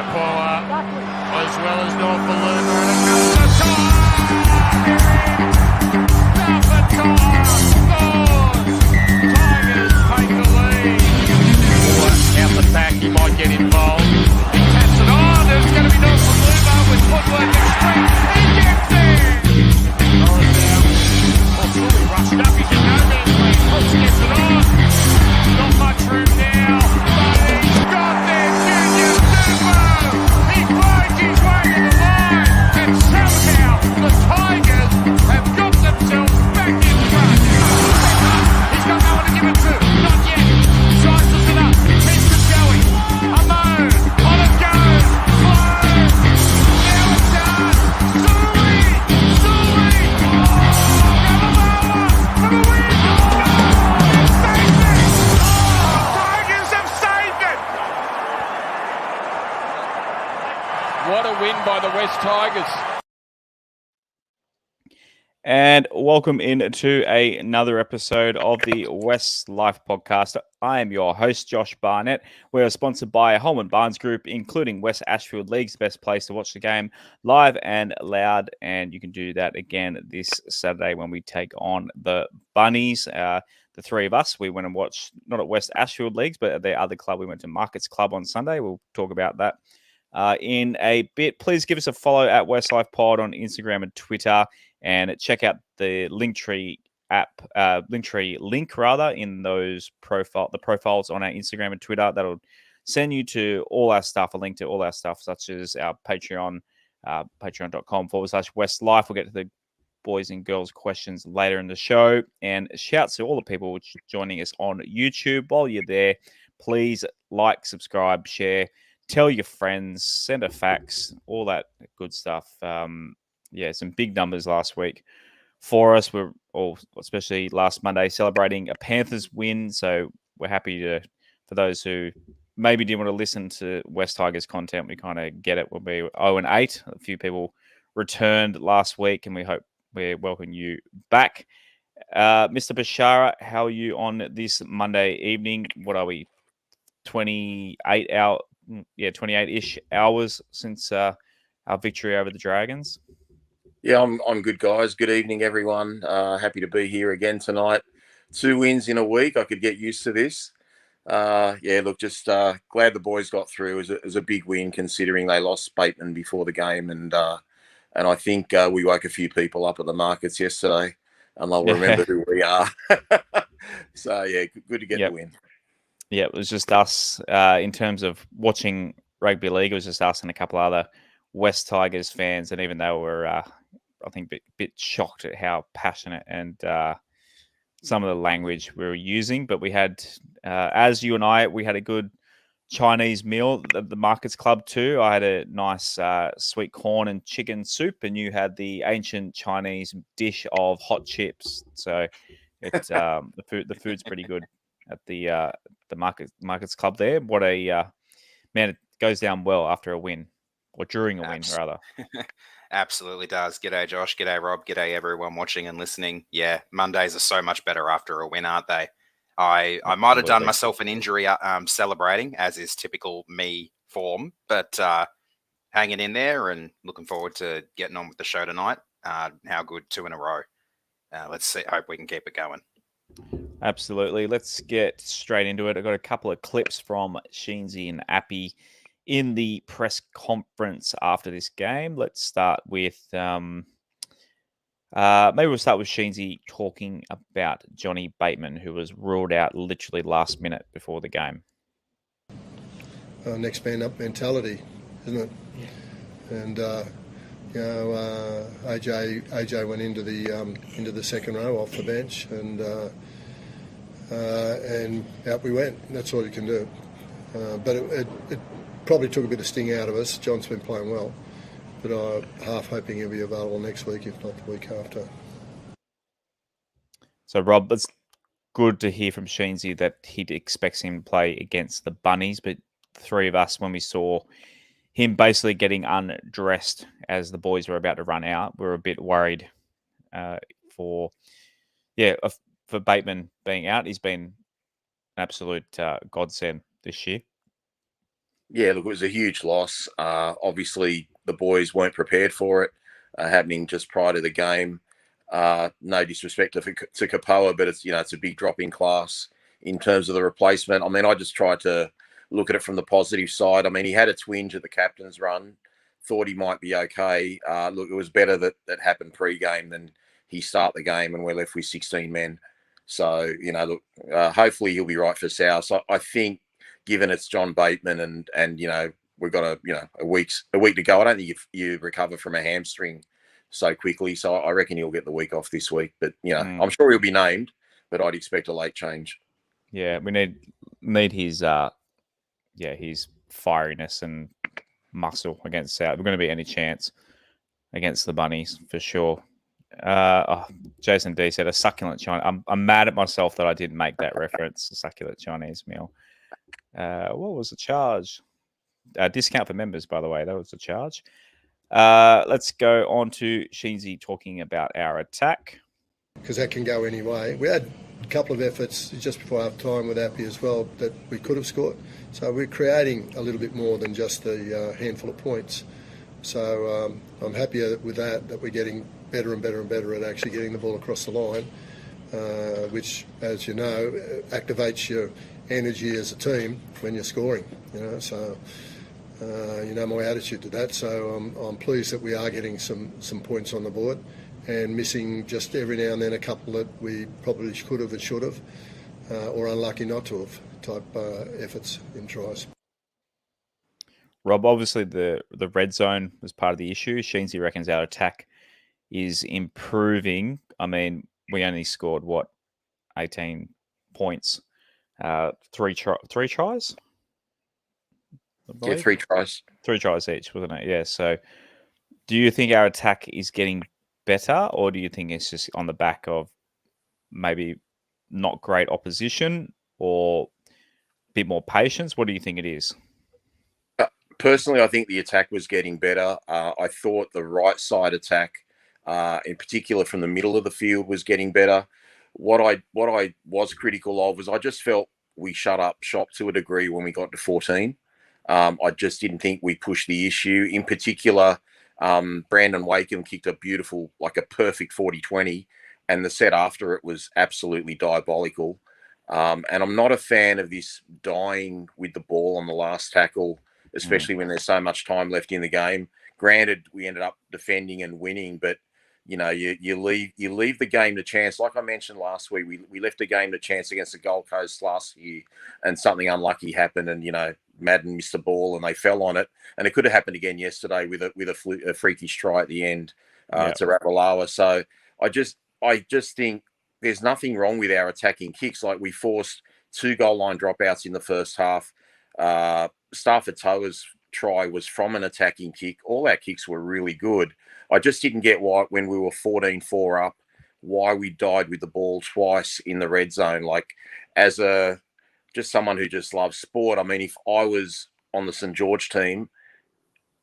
Paula, as well as North Balloon. Tigers take the lead. Out the back, he might get involved. He taps it on. There's going to be North Balloon with footwork and strength. He gets there. Norris down. Oh, fully rushed up. He's in no man's land. Brooks gets it on. Not much room now, but he's got there. Junior Dupo. He finds his way to the line, and somehow the Tigers have got themselves back in front. He's got no one to give it to. Not yet. Slices it up. Keeps it going. Amon. On it goes. Slow. Now it's done. Sully. Sully. Gallagher for the win. Tigers have saved it. What a win by the West Tigers. And welcome into another episode of the WestsLife podcast. I am your host, Josh Barnett. We're sponsored by Holman Barnes Group, including West Ashfield League's best place to watch the game live and loud. And you can do that again this Saturday when we take on the Bunnies. The three of us, we went and watched, not at West Ashfield Leagues, but at their other club. We went to Markets Club on Sunday. We'll talk about that in a bit. Please give us a follow at WestsLife Pod on Instagram and Twitter. And check out the Linktree app, Linktree link rather, in those profiles on our Instagram and Twitter. That'll send you to all our stuff, a link to all our stuff, such as our Patreon, patreon.com/WestLife. We'll get to the boys and girls questions later in the show. And shouts to all the people joining us on YouTube. While you're there, please like, subscribe, share, tell your friends, send a fax, all that good stuff. Yeah, some big numbers last week for us. We're all, especially last Monday, celebrating a Panthers win. So we're happy for those who maybe didn't want to listen to West Tigers content, we kind of get it. We'll be 0-8. A few people returned last week, and we hope we're welcoming you back. Mr. Bashara, how are you on this Monday evening? What are we, 28-ish hours since our victory over the Dragons? Yeah, I'm good, guys. Good evening, everyone. Happy to be here again tonight. 2 wins in a week. I could get used to this. Just glad the boys got through. It was a big win considering they lost Bateman before the game, and I think we woke a few people up at the markets yesterday, and they'll remember who we are. So yeah, good to get the win. Yeah, it was just us in terms of watching rugby league. It was just us and a couple other West Tigers fans, and even they were, I think, a bit shocked at how passionate and some of the language we were using. But we had, as you and I, we had a good Chinese meal at the Markets Club too. I had a nice sweet corn and chicken soup, and you had the ancient Chinese dish of hot chips. So it's the food's pretty good at the Markets Club there. What a man! It goes down well after a win. Or during a win, rather. Absolutely does. G'day, Josh. G'day, Rob. G'day, everyone watching and listening. Yeah, Mondays are so much better after a win, aren't they? I might have done myself an injury celebrating, as is typical me form, but hanging in there and looking forward to getting on with the show tonight. How good, 2 in a row. Let's see. Hope we can keep it going. Absolutely. Let's get straight into it. I've got a couple of clips from Sheensy and Appy in the press conference after this game. Let's start with maybe we'll start with Sheensy talking about Johnny Bateman, who was ruled out literally last minute before the game. Next man up mentality, isn't it? Yeah. And AJ went into the second row off the bench, and out we went. That's all you can do. But it probably took a bit of sting out of us. John's been playing well, but I'm half hoping he'll be available next week, if not the week after. So, Rob, it's good to hear from Sheensy that he expects him to play against the Bunnies, but the three of us, when we saw him basically getting undressed as the boys were about to run out, we were a bit worried for Bateman being out. He's been an absolute godsend this year. Yeah, look, it was a huge loss. Obviously, the boys weren't prepared for it, happening just prior to the game. No disrespect to Kapoa, but it's a big drop in class in terms of the replacement. I mean, I just tried to look at it from the positive side. I mean, he had a twinge at the captain's run, thought he might be okay. Look, it was better that happened pre-game than he start the game and we're left with 16 men. So, look, hopefully he'll be right for South. So I think, given it's John Bateman and we've got a week to go. I don't think you recover from a hamstring so quickly. So I reckon he'll get the week off this week. But I'm sure he'll be named, but I'd expect a late change. Yeah, we need his his firiness and muscle against South. We're going to be any chance against the Bunnies for sure. Jason D said a succulent Chinese. I'm mad at myself that I didn't make that reference. A succulent Chinese meal. What was the charge? Discount for members, by the way. That was the charge. Let's go on to Sheensy talking about our attack. Because that can go any way. We had a couple of efforts just before half time with Appy as well that we could have scored. So we're creating a little bit more than just the handful of points. So I'm happier with that we're getting better and better and better at actually getting the ball across the line, which, as you know, activates your energy as a team when you're scoring. So my attitude to that. So I'm pleased that we are getting some points on the board and missing just every now and then a couple that we probably could have and should have, or unlucky not to have type efforts in tries. Rob, obviously the red zone was part of the issue. Sheensy reckons our attack is improving. I mean, we only scored 18 points, three tries. Yeah, 3 tries. 3 tries each, wasn't it? Yeah. So, do you think our attack is getting better, or do you think it's just on the back of maybe not great opposition or a bit more patience? What do you think it is? Personally, I think the attack was getting better. I thought the right side attack, in particular from the middle of the field, was getting better. What I was critical of was I just felt we shut up shop to a degree when we got to 14. I just didn't think we pushed the issue. In particular, Brandon Wakeham kicked a beautiful, like a perfect 40-20, and the set after it was absolutely diabolical. And I'm not a fan of this dying with the ball on the last tackle, especially when there's so much time left in the game. Granted, we ended up defending and winning, but you leave the game to chance. Like I mentioned last week, we left the game to chance against the Gold Coast last year, and something unlucky happened, and Madden missed the ball and they fell on it, and it could have happened again yesterday with a freakish try at the end to Ravalawa. So I just think there's nothing wrong with our attacking kicks. Like, we forced 2 goal line dropouts in the first half. Stafford Toa's try was from an attacking kick. All our kicks were really good. I just didn't get why, when we were 14-4 up, why we died with the ball twice in the red zone. Like, as just someone who just loves sport, I mean, if I was on the St. George team,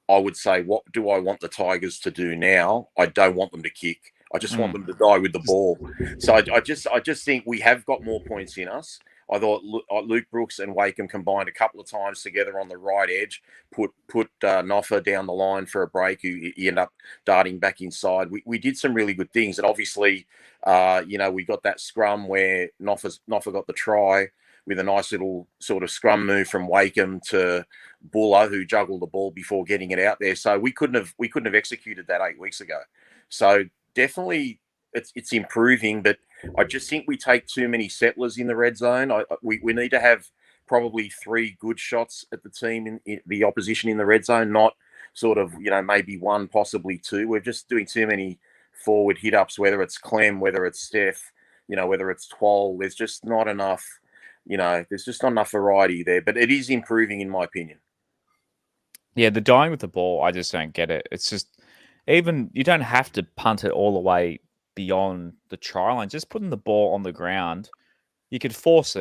I would say, what do I want the Tigers to do now? I don't want them to kick. I just want them to die with the ball. So I just think we have got more points in us. I thought Luke Brooks and Wakeham combined a couple of times together on the right edge, put Noffa down the line for a break, who he ended up darting back inside. We did some really good things. And obviously, we got that scrum where Noffa got the try with a nice little sort of scrum move from Wakeham to Buller, who juggled the ball before getting it out there. So we couldn't have executed that 8 weeks ago. So definitely it's improving, but I just think we take too many settlers in the red zone. We need to have probably 3 good shots at the team in the opposition in the red zone, not sort of, maybe 1, possibly 2. We're just doing too many forward hit ups, whether it's Clem, whether it's Steph, whether it's Twal. There's just not enough, there's just not enough variety there, but it is improving in my opinion. Yeah, the dying with the ball, I just don't get it. It's just, even you don't have to punt it all the way beyond the try line. Just putting the ball on the ground, you could force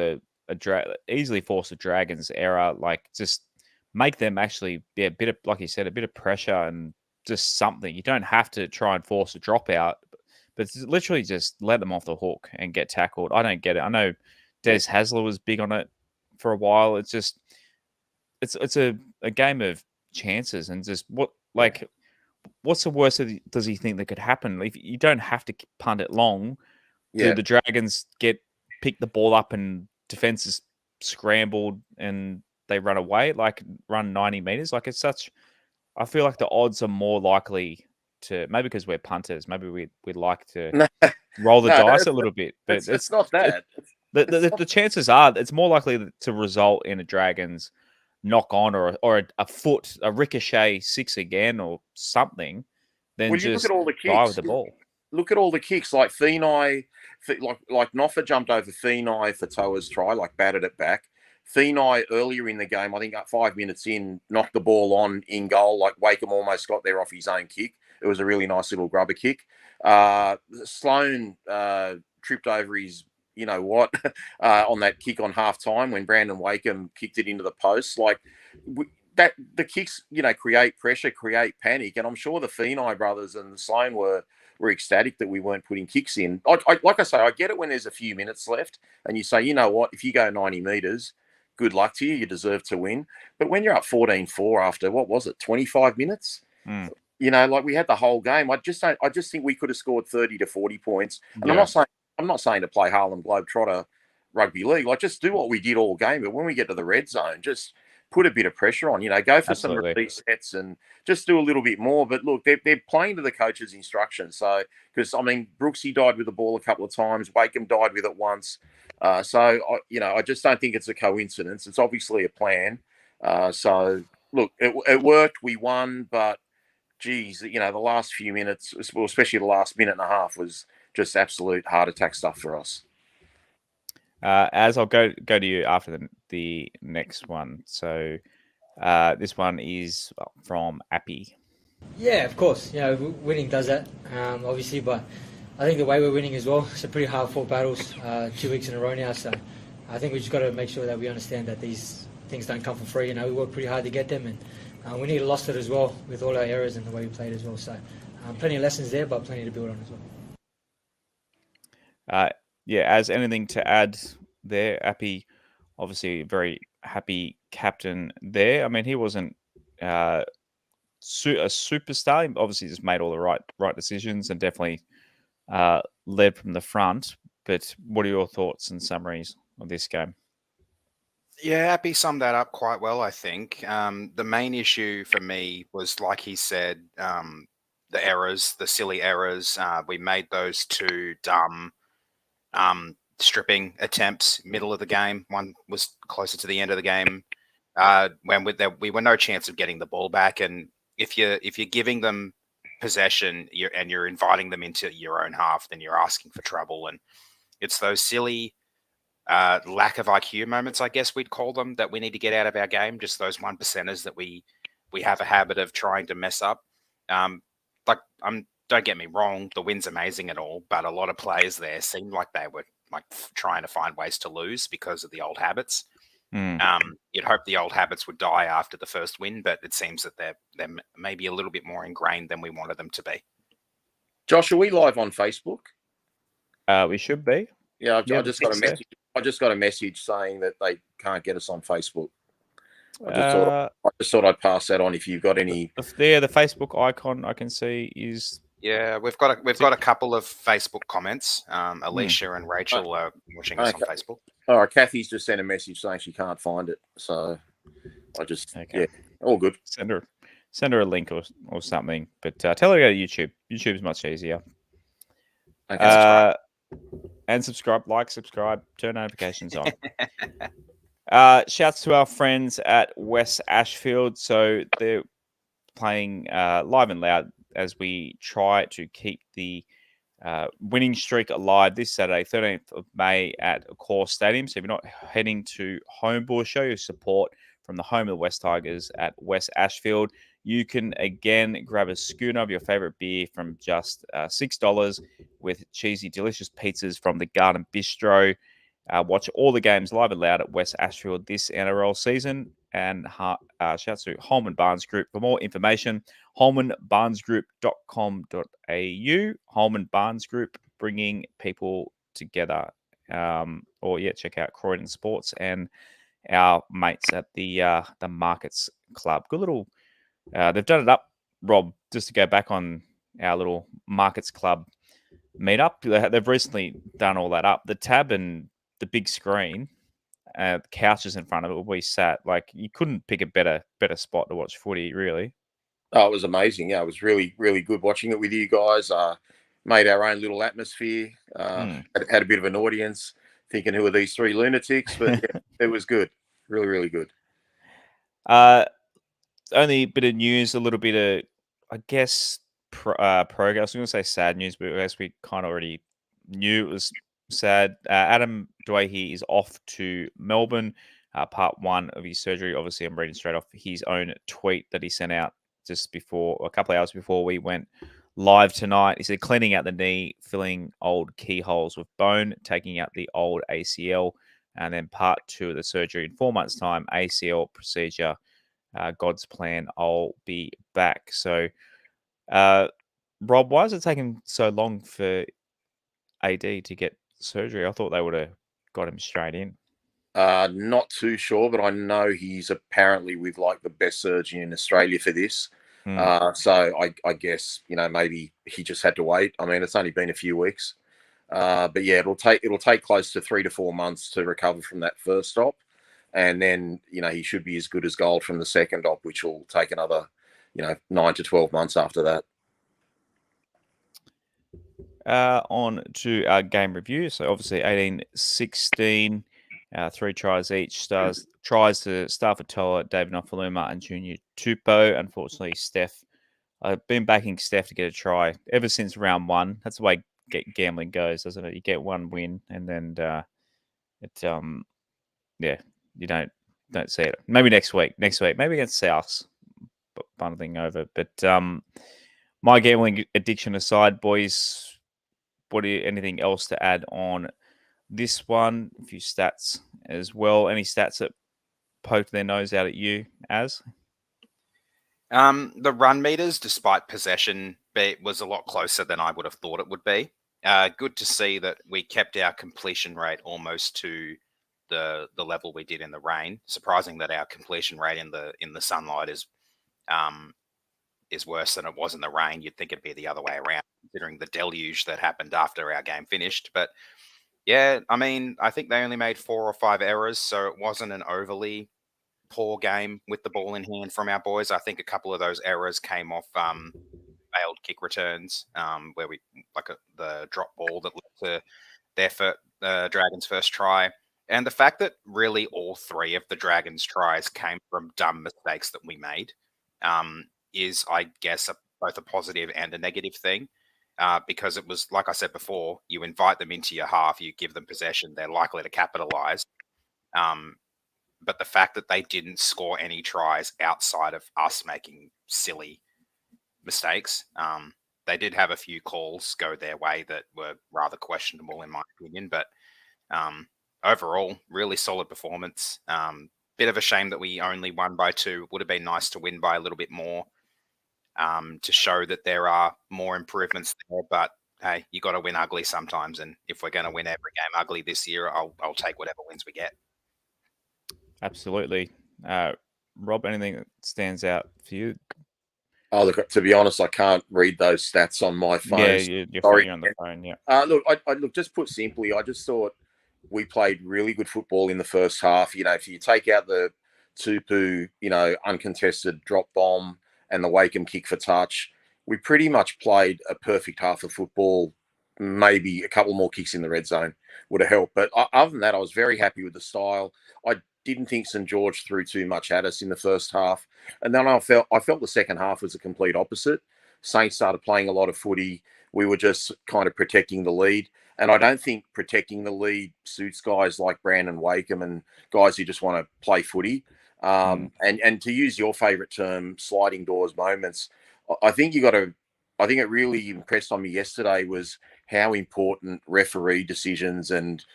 easily force a Dragons error. Like, just make them actually be a bit of, like you said, a bit of pressure and just something. You don't have to try and force a dropout, but literally just let them off the hook and get tackled. I don't get it. I know Des Hasler was big on it for a while. It's just, it's a game of chances and just what's the worst that does he think that could happen? If you don't have to punt it long, do Yeah. the Dragons pick the ball up and defense is scrambled and they run away, like run 90 meters? Like it's such. I feel like the odds are more likely to maybe because we're punters, maybe we like to No, roll the no, dice a little bit, but it's not that. the chances are it's more likely to result in a Dragons knock on or a ricochet 6 again or something than Well, you look just at all the die with kicks. the ball. Look at all the kicks. Like Thenai, like Noffa jumped over Thenai for Toa's try, like batted it back. Thenai earlier in the game, I think 5 minutes in, knocked the ball on in goal. Like Wakeham almost got there off his own kick. It was a really nice little grubber kick. Sloan tripped over his, you know what, on that kick on half time when Brandon Wakeham kicked it into the post. Like that, the kicks, create pressure, create panic, and I'm sure the Thenai brothers and the Sloan were ecstatic that we weren't putting kicks in. Like I say, I get it when there's a few minutes left, and you say, you know what, if you go 90 meters, good luck to you. You deserve to win. But when you're up 14-4 after, what was it, 25 minutes? Mm. Like we had the whole game. I just think we could have scored 30 to 40 points. And Yeah. I'm not saying to play Harlem Globetrotter rugby league. Like just do what we did all game. But when we get to the red zone, just put a bit of pressure on. Go for some repeat sets and just do a little bit more. But look, they're playing to the coach's instructions. So because Brooksy died with the ball a couple of times. Wakeham died with it once. I just don't think it's a coincidence. It's obviously a plan. So look, it worked. We won, but geez, the last few minutes, well, especially the last minute and a half, was just absolute heart attack stuff for us. As I'll go to you after the next one. So this one is from Appy. Yeah, of course. Winning does that, obviously, but I think the way we're winning as well, it's a pretty hard-fought battles, 2 weeks in a row now, so I think we just got to make sure that we understand that these things don't come for free. We work pretty hard to get them, and we need to lost it as well with all our errors and the way we played as well. So plenty of lessons there, but plenty to build on as well. As anything to add there, Appy, obviously a very happy captain there. I mean, he wasn't a superstar. He obviously just made all the right decisions and definitely led from the front. But what are your thoughts and summaries of this game? Yeah, Appy summed that up quite well, I think. The main issue for me was, like he said, the errors, the silly errors. We made those 2 dumb stripping attempts middle of the game. One was closer to the end of the game when we were no chance of getting the ball back. And if you're giving them possession you're inviting them into your own half, then you're asking for trouble. And it's those silly lack of IQ moments, I guess we'd call them, that we need to get out of our game. Just those 1%ers that we have a habit of trying to mess up. Don't get me wrong, the win's amazing and all, but a lot of players there seemed like they were trying to find ways to lose because of the old habits. You'd hope the old habits would die after the first win, but it seems that they're maybe a little bit more ingrained than we wanted them to be. Josh, are we live on Facebook? We should be. Yeah, I just got a message. I just got a message saying that they can't get us on Facebook. I just thought I'd pass that on if you've got any. The Facebook icon I can see is. Yeah, we've got a couple of Facebook comments. Alicia and Rachel are watching us on Facebook. All right, Kathy's just sent a message saying she can't find it. So I just all good. Send her a link or something. But tell her to go to YouTube. YouTube's much easier. Okay. And subscribe, turn notifications on. Shouts to our friends at West Ashfield. So they're playing live and loud as we try to keep the winning streak alive this Saturday, 13th of May at Suncorp Stadium. So if you're not heading to Homebush, show your support from the home of the West Tigers at West Ashfield. You can, again, grab a schooner of your favorite beer from just $6 with cheesy, delicious pizzas from the Garden Bistro. Watch all the games live and loud at West Ashfield this NRL season. And shouts to Holman Barnes Group. For more information, holmanbarnesgroup.com.au. Holman Barnes Group, bringing people together. Check out Croydon Sports and our mates at the Markets Club. Good little. They've done it up, Rob. Just to go back on our little Markets Club meetup, they've recently done all that up. The tab and the big screen, the couches in front of it, where we sat. Like you couldn't pick a better spot to watch footy, really. Oh, it was amazing. Yeah, it was really, really good watching it with you guys. Made our own little atmosphere. Had a bit of an audience thinking, who are these three lunatics? But yeah, it was good. Really, really good. Only bit of news, a little bit of, I guess, progress. I was going to say sad news, but I guess we kind of already knew it was sad. Adam Dwayhe is off to Melbourne. Part 1 of his surgery. Obviously, I'm reading straight off his own tweet that he sent out just before, a couple of hours before we went live tonight. He said, cleaning out the knee, filling old keyholes with bone, taking out the old ACL, and then part 2 of the surgery in 4 months' time, ACL procedure. God's plan, I'll be back. So, Rob, why is it taking so long for AD to get surgery? I thought they would have got him straight in. Not too sure, but I know he's apparently with like the best surgeon in Australia for this. So I guess, maybe he just had to wait. I mean, it's only been a few weeks. But yeah, it'll take close to 3 to 4 months to recover from that first op. And then, he should be as good as gold from the second op, which will take another, 9 to 12 months after that. On to our game review. So obviously 18-16, 3 tries each. Tries to Starfatoa, David Nofaluma, and Junior Tupou. Unfortunately, Steph. I've been backing Steph to get a try ever since round 1. That's the way gambling goes, doesn't it? You get one win, and then you don't see it. Maybe next week, maybe against Souths, but bundling over. But my gambling addiction aside, boys, anything else to add on this one? A few stats as well. Any stats that poked their nose out at you, Az? The run meters, despite possession, was a lot closer than I would have thought it would be. Good to see that we kept our completion rate almost to the level we did in the rain. Surprising that our completion rate in the sunlight is worse than it was in the rain. You'd think it'd be the other way around, considering the deluge that happened after our game finished. But yeah, I mean, I think they only made 4 or 5 errors, so it wasn't an overly poor game with the ball in hand from our boys. I think a couple of those errors came off failed kick returns, where the drop ball that led to their Dragons' first try. And the fact that really all 3 of the Dragons' tries came from dumb mistakes that we made is, I guess, both a positive and a negative thing. Because it was, like I said before, you invite them into your half, you give them possession, they're likely to capitalize. But the fact that they didn't score any tries outside of us making silly mistakes, they did have a few calls go their way that were rather questionable in my opinion. But overall, really solid performance. Bit of a shame that we only won by 2. Would have been nice to win by a little bit more, to show that there are more improvements there. But hey, you got to win ugly sometimes. And if we're going to win every game ugly this year, I'll take whatever wins we get. Absolutely. Rob, anything that stands out for you? Oh, look, to be honest, I can't read those stats on my phone. Yeah, you're on the phone, yeah. Look, look, just put simply, I just thought we played really good football in the first half. If you take out the Tupou, uncontested drop bomb and the Wakeham kick for touch, we pretty much played a perfect half of football. Maybe a couple more kicks in the red zone would have helped. But other than that, I was very happy with the style. I didn't think St. George threw too much at us in the first half. And then I felt the second half was a complete opposite. Saints started playing a lot of footy. We were just kind of protecting the lead. And I don't think protecting the lead suits guys like Brandon Wakeham and guys who just want to play footy. And to use your favourite term, sliding doors moments, I think it really impressed on me yesterday was how important referee decisions and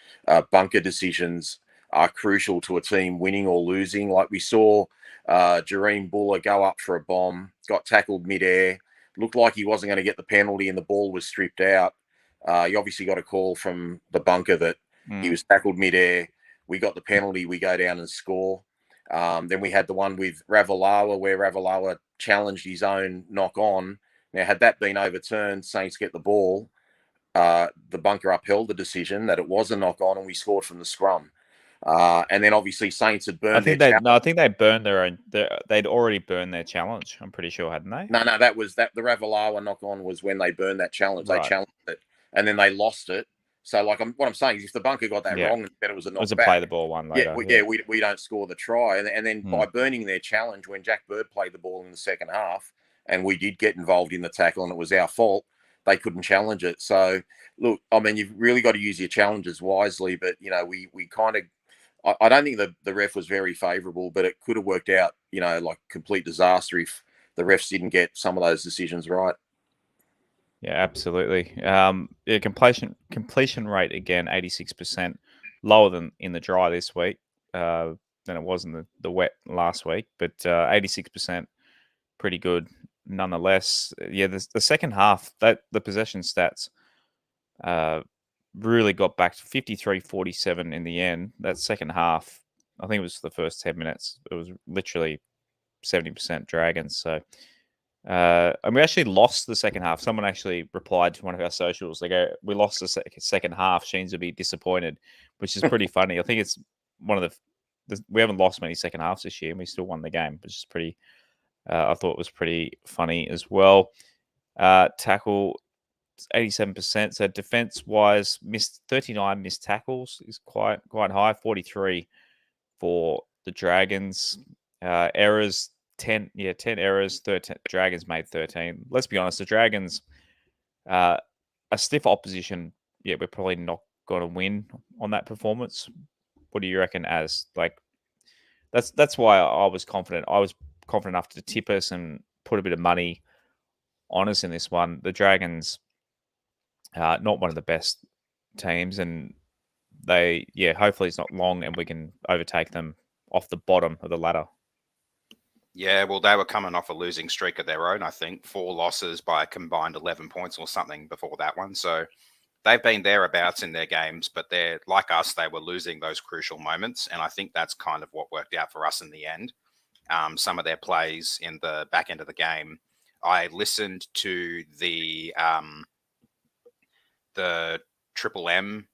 bunker decisions are crucial to a team winning or losing. Like we saw Jareem Buller go up for a bomb, got tackled midair, looked like he wasn't going to get the penalty and the ball was stripped out. He obviously got a call from the bunker that he was tackled midair. We got the penalty. We go down and score. Then we had the one with Ravalawa where Ravalawa challenged his own knock on. Now, had that been overturned, Saints get the ball. The bunker upheld the decision that it was a knock on, and we scored from the scrum. And then obviously Saints had burned. I think they burned their own. They'd already burned their challenge. I'm pretty sure, hadn't they? No, that was that. The Ravalawa knock on was when they burned that challenge. Right. They challenged it, and then they lost it. So, like, what I'm saying is, if the bunker got that wrong and said it was a knockback, it was a play the ball one later. We don't score the try, and then by burning their challenge, when Jack Bird played the ball in the second half, and we did get involved in the tackle, and it was our fault, they couldn't challenge it. So, look, I mean, you've really got to use your challenges wisely. But we kind of. I don't think the ref was very favourable, but it could have worked out, like complete disaster if the refs didn't get some of those decisions right. Yeah, absolutely. Completion rate again, 86%, lower than in the dry this week than it was in the wet last week, but 86%, pretty good nonetheless. Yeah, the second half, that the possession stats really got back to 53-47 in the end. That second half, I think it was the first 10 minutes, it was literally 70% Dragons. So, and we actually lost the second half. Someone actually replied to one of our socials. They go, "We lost the second half. Sheens would be disappointed," which is pretty funny. I think it's one of we haven't lost many second halves this year, and we still won the game, which is pretty. I thought it was pretty funny as well. Tackle 87%. So defense wise, missed 39 missed tackles is quite high. 43 for the Dragons. Errors 10 errors. 13 Dragons made 13. Let's be honest, the Dragons, a stiff opposition. Yeah, we're probably not going to win on that performance. What do you reckon? As like, that's why I was confident. I was confident enough to tip us and put a bit of money on us in this one. The Dragons, not one of the best teams, and hopefully it's not long and we can overtake them off the bottom of the ladder. Yeah, well, they were coming off a losing streak of their own, I think. 4 losses by a combined 11 points or something before that one. So they've been thereabouts in their games, but they're like us, they were losing those crucial moments. And I think that's kind of what worked out for us in the end. Some of their plays in the back end of the game, I listened to the Triple M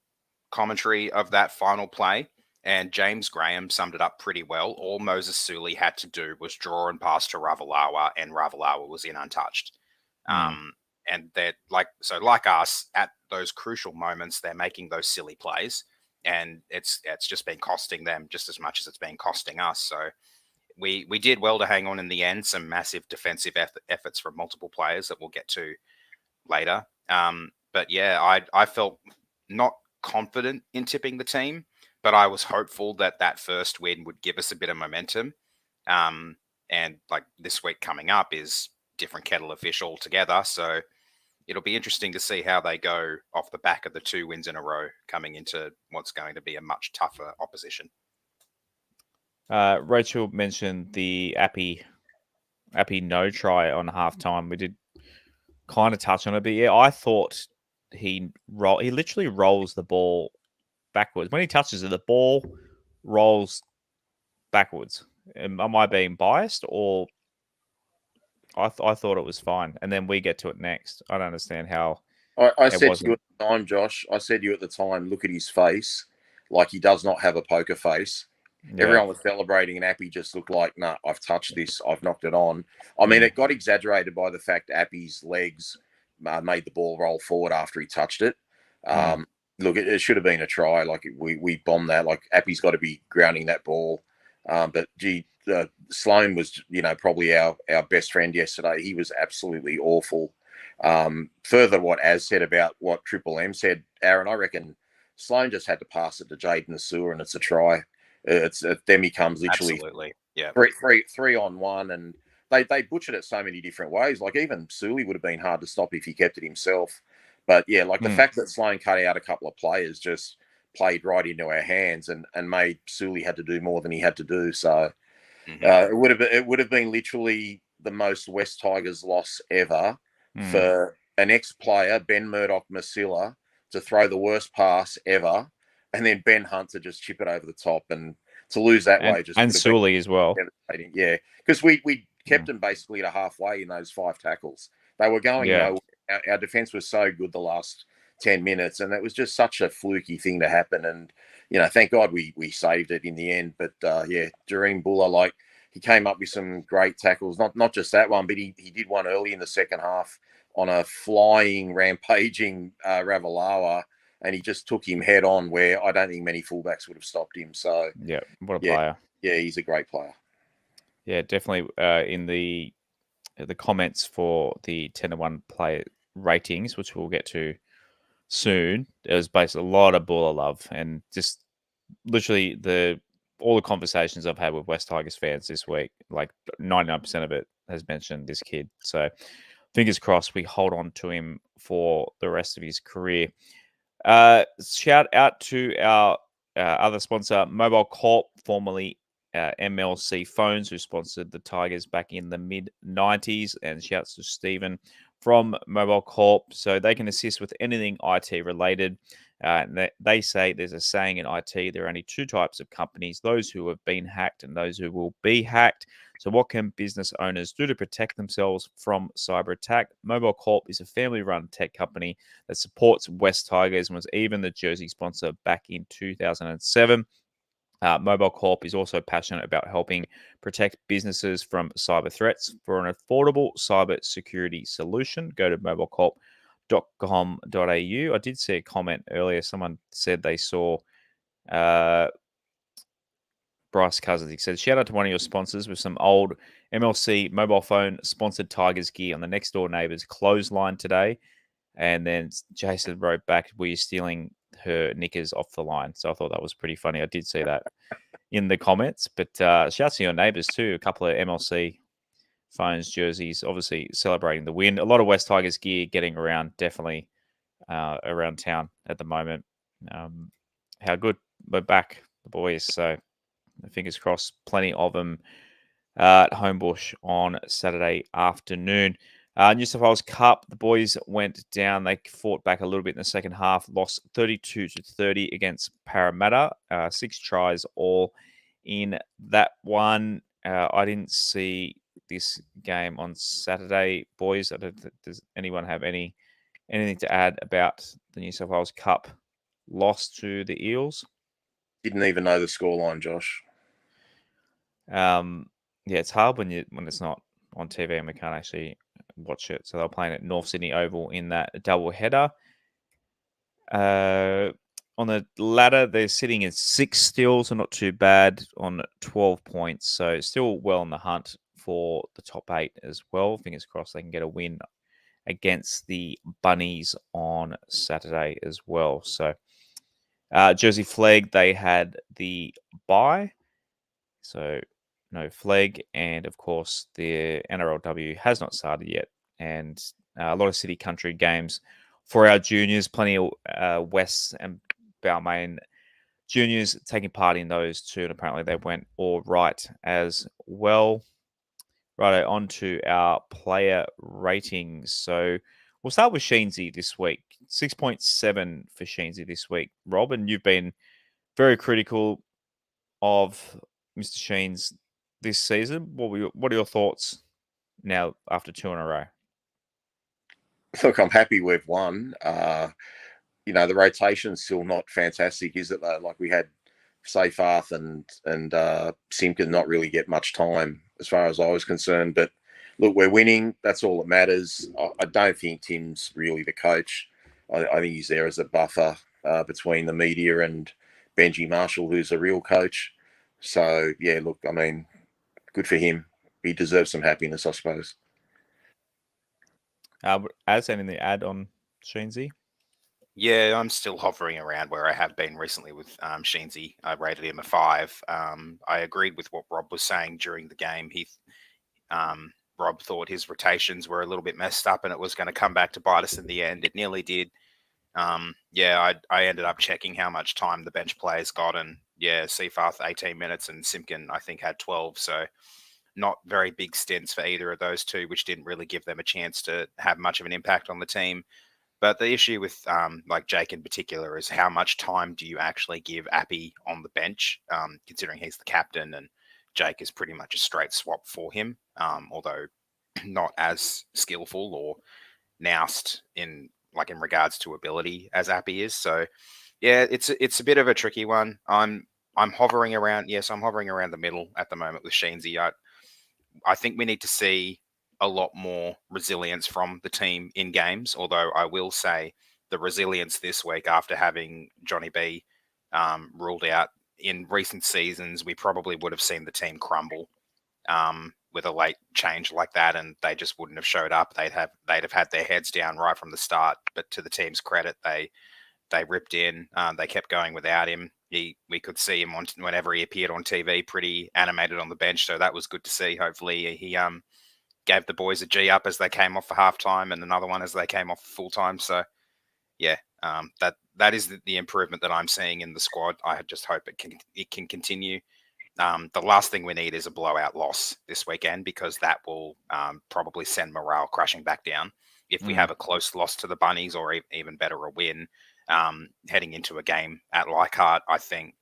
commentary of that final play, and James Graham summed it up pretty well. All Moses Suli had to do was draw and pass to Ravalawa, and Ravalawa was in untouched. And they're like us at those crucial moments, they're making those silly plays, and it's just been costing them just as much as it's been costing us. So we did well to hang on in the end. Some massive defensive efforts from multiple players that we'll get to later. But yeah, I felt not confident in tipping the team, but I was hopeful that first win would give us a bit of momentum. And like this week coming up is different kettle of fish altogether. So it'll be interesting to see how they go off the back of the 2 wins in a row coming into what's going to be a much tougher opposition. Rachel mentioned the Appy no try on halftime. We did kind of touch on it, but yeah, I thought he literally rolls the ball backwards. When he touches it, the ball rolls backwards. Am I being biased, or I thought it was fine, and then we get to it next? I don't understand how. I said to you at the time, Josh. I said to you at the time, look at his face, like he does not have a poker face. Yeah. Everyone was celebrating, and Appy just looked like, nah, I've touched this, I've knocked it on. I mean, it got exaggerated by the fact Appy's legs made the ball roll forward after he touched it. Look, it should have been a try. Like we bombed that. Like Appy's got to be grounding that ball. But Sloan was, probably our best friend yesterday. He was absolutely awful. Further, what Az said about what Triple M said, Aaron, I reckon Sloan just had to pass it to Jaden Asua, and it's a try. Then he comes literally absolutely, yeah, three on one, and they butchered it so many different ways. Like even Suli would have been hard to stop if he kept it himself. But yeah, like the fact that Sloan cut out a couple of players just played right into our hands and made Suli had to do more than he had to do. So it would have been literally the most West Tigers loss ever for an ex-player, Ben Murdoch-Masila, to throw the worst pass ever and then Ben Hunt to just chip it over the top, and to lose that way just and would have been Sully as well. devastating. Yeah, because we kept them basically to halfway in those 5 tackles. They were going, our defense was so good the last 10 minutes, and it was just such a fluky thing to happen. And, thank God we saved it in the end. But, Jareen Buller, he came up with some great tackles, not just that one, but he did one early in the second half on a flying, rampaging Ravalawa, and he just took him head on where I don't think many fullbacks would have stopped him. So, yeah, what a player. Yeah, he's a great player. Yeah, definitely in the comments for the 10-1 player ratings, which we'll get to soon, there was basically a lot of Buller love, and just literally all the conversations I've had with West Tigers fans this week, 99% of it has mentioned this kid. So fingers crossed we hold on to him for the rest of his career. Shout out to our other sponsor, Mobile Corp, formerly MLC Phones, who sponsored the Tigers back in the mid-90s. And shouts to Stephen from Mobile Corp. So they can assist with anything IT related. They say there's a saying in IT, there are only 2 types of companies, those who have been hacked and those who will be hacked. So what can business owners do to protect themselves from cyber attack? Mobile Corp is a family-run tech company that supports West Tigers and was even the jersey sponsor back in 2007. Mobile Corp is also passionate about helping protect businesses from cyber threats. For an affordable cyber security solution, go to mobilecorp.com.au. I did see a comment earlier. Someone said they saw Bryce Cousins. He said, shout out to one of your sponsors with some old MLC mobile phone sponsored Tigers gear on the next door neighbor's clothesline today. And then Jason wrote back, were you stealing her knickers off the line? So I thought that was pretty funny. I did see that in the comments. But shouts to your neighbours too. A couple of MLC phones, jerseys, obviously celebrating the win. A lot of West Tigers gear getting around, definitely around town at the moment. How good. We're back, the boys. So fingers crossed, plenty of them at Homebush on Saturday afternoon. New South Wales Cup, the boys went down. They fought back a little bit in the second half, lost 32-30 against Parramatta. 6 tries all in that one. I didn't see this game on Saturday, boys. Does anyone have anything to add about the New South Wales Cup loss to the Eels? Didn't even know the scoreline, Josh. Yeah, it's hard when it's not on TV and we can't actually watch it. So they're playing at North Sydney Oval in that double header. On the ladder, they're sitting in 6 still, so not too bad on 12 points. So still well in the hunt for the top 8 as well. Fingers crossed they can get a win against the Bunnies on Saturday as well. So Jersey Flegg, they had the bye. So no flag, and of course the NRLW has not started yet, and a lot of city country games for our juniors, plenty of West and Balmain juniors taking part in those too, and apparently they went all right as well. Right, on to our player ratings. So we'll start with Sheensy this week. 6.7 for Sheensy this week. Rob, and you've been very critical of Mr. Sheens this season. What are your thoughts now after 2 in a row? Look, I'm happy we've won. The rotation's still not fantastic, is it though? Like we had Seyfarth and Simpkin not really get much time as far as I was concerned. But look, we're winning. That's all that matters. I don't think Tim's really the coach. I think he's there as a buffer between the media and Benji Marshall, who's a real coach. So, yeah, look, I mean, good for him. He deserves some happiness, I suppose. As anything to add on Sheensy? Yeah, I'm still hovering around where I have been recently with Sheensy. I rated him a 5. I agreed with what Rob was saying during the game. Rob thought his rotations were a little bit messed up and it was going to come back to bite us in the end. It nearly did. I ended up checking how much time the bench players got, and Seyfarth 18 minutes and Simpkin I think had 12. So not very big stints for either of those two, which didn't really give them a chance to have much of an impact on the team. But the issue with like Jake in particular is how much time do you actually give Appy on the bench, considering he's the captain and Jake is pretty much a straight swap for him, although not as skillful or noused in regards to ability as Appy is. So yeah, it's a bit of a tricky one. I'm hovering around. Yes, I'm hovering around the middle at the moment with Sheensy. I think we need to see a lot more resilience from the team in games. Although I will say the resilience this week after having Johnny B ruled out in recent seasons, we probably would have seen the team crumble with a late change like that, and they just wouldn't have showed up. They'd have had their heads down right from the start. But to the team's credit, they ripped in. They kept going without him. We could see him whenever he appeared on TV, pretty animated on the bench. So that was good to see. Hopefully he gave the boys a G up as they came off for halftime, and another one as they came off for full time. So yeah, that is the improvement that I'm seeing in the squad. I just hope it can continue. The last thing we need is a blowout loss this weekend, because that will probably send morale crashing back down. If we have a close loss to the Bunnies, or even better, a win, heading into a game at Leichhardt, I think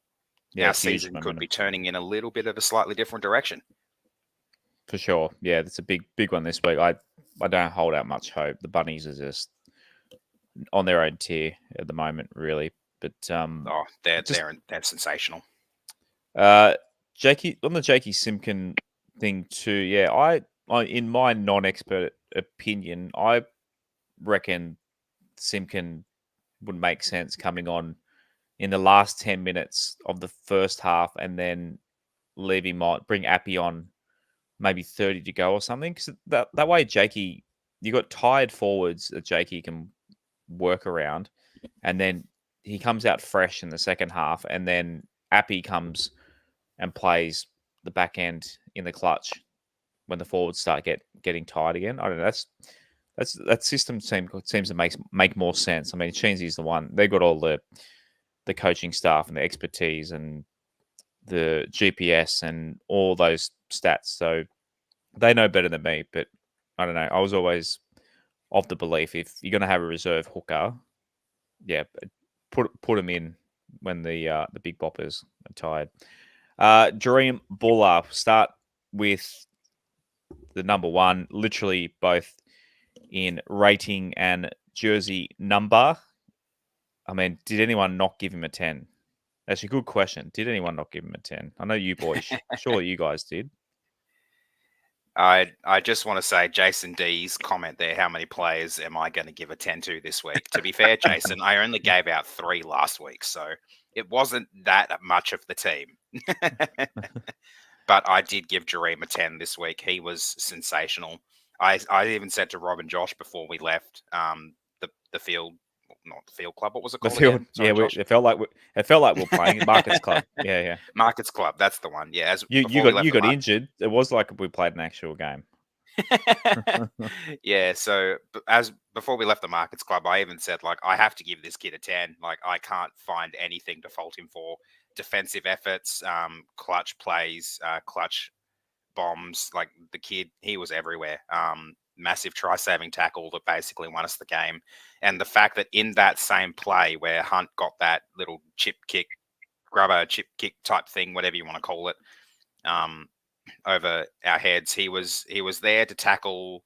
our season could be turning in a little bit of a slightly different direction. For sure. Yeah, that's a big one this week. I don't hold out much hope. The Bunnies are just on their own tier at the moment, really. But they're sensational. Jakey, on the Jakey Simpkin thing too. Yeah, I in my non-expert opinion, I reckon Simpkin would make sense coming on in the last 10 minutes of the first half, and then leave him on, bring Appy on maybe 30 to go or something. Because that way, Jakey, you got tired forwards that Jakey can work around, and then he comes out fresh in the second half, and then Appy comes and plays the back end in the clutch when the forwards start getting tired again. I don't know. That system seems to make more sense. I mean, Sheensy's the one. They've got all the coaching staff and the expertise and the GPS and all those stats, so they know better than me. But I don't know. I was always of the belief, if you're going to have a reserve hooker, yeah, put him in when the big boppers are tired. Dream Buller, start with the number one, literally both in rating and jersey number. I mean, did anyone not give him a 10? That's a good question. Did anyone not give him a 10? I know you boys. Surely you guys did. I just want to say Jason D's comment there. How many players am I going to give a 10 to this week? To be fair, Jason, I only gave out 3 last week, so it wasn't that much of the team. But I did give Jareem a 10 this week. He was sensational. I even said to Rob and Josh before we left the field, not the field club. What was it called? The field, again? Sorry, yeah. It felt like we're playing Markets Club. Yeah. Markets Club. That's the one. Yeah. You got injured. It was like we played an actual game. Yeah. So before we left the Markets Club, I even said, like, I have to give this kid a 10. Like, I can't find anything to fault him for. Defensive efforts, clutch plays, clutch bombs. Like, the kid, he was everywhere. Massive try-saving tackle that basically won us the game. And the fact that in that same play where Hunt got that little grubber chip kick type thing, whatever you want to call it, over our heads, he was there to tackle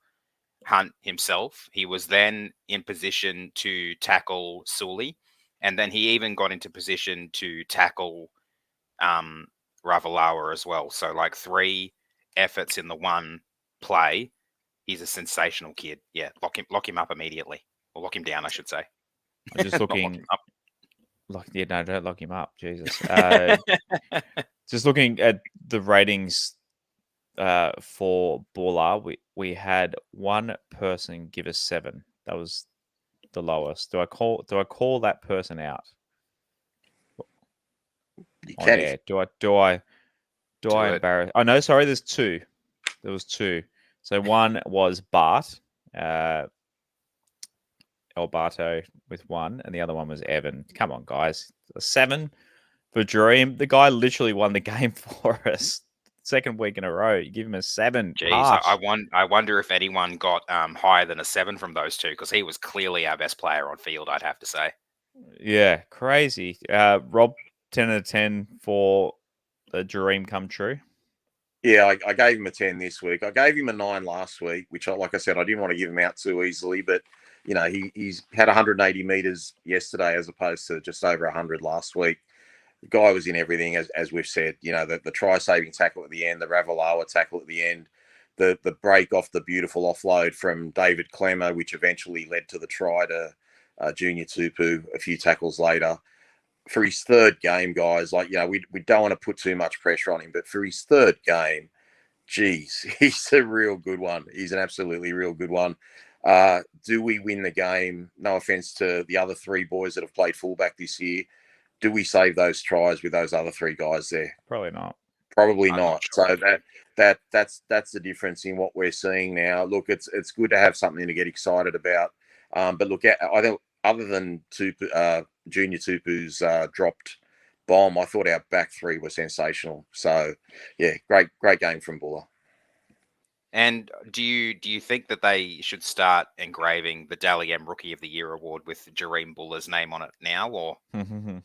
Hunt himself. He was then in position to tackle Sully, and then he even got into position to tackle Ravalawa as well. So, like, 3 efforts in the one play. He's a sensational kid. Yeah, lock him up immediately, or lock him down, I should say. I'm just looking. Don't lock him up, Jesus. Just looking at the ratings for Buller, we had one person give us 7. That was the lowest. Do I call that person out? You can. Yeah. Do I embarrass? Oh no, sorry. There's 2. There was 2. So one was Bart, Alberto with 1, and the other one was Evan. Come on, guys. 7 for Dream. The guy literally won the game for us. second week in a row. You give him a 7. Jeez, Harsh. I wonder if anyone got higher than a 7 from those two, because he was clearly our best player on field, I'd have to say. Yeah, crazy. Rob, 10 out of 10 for the dream come true. Yeah, I gave him a 10 this week. I gave him a 9 last week, which, like I said, I didn't want to give him out too easily. But, he's had 180 metres yesterday as opposed to just over 100 last week. The guy was in everything, as we've said. The try-saving tackle at the end, the Ravalawa tackle at the end, the break off the beautiful offload from David Clemmer, which eventually led to the try to Junior Tupu a few tackles later. For his third game, guys, we don't want to put too much pressure on him, but for his third game, geez, he's a real good one. He's an absolutely real good one. Do we win the game? No offense to the other 3 boys that have played fullback this year. Do we save those tries with those other 3 guys there? Probably not. Probably I'm not. not sure. So that's the difference in what we're seeing now. Look, it's good to have something to get excited about. But look, I think other than Junior Tupu's dropped bomb, I thought our back 3 were sensational. So yeah, great game from Buller. And do you think that they should start engraving the Dally M Rookie of the Year award with Jareem Buller's name on it now, or what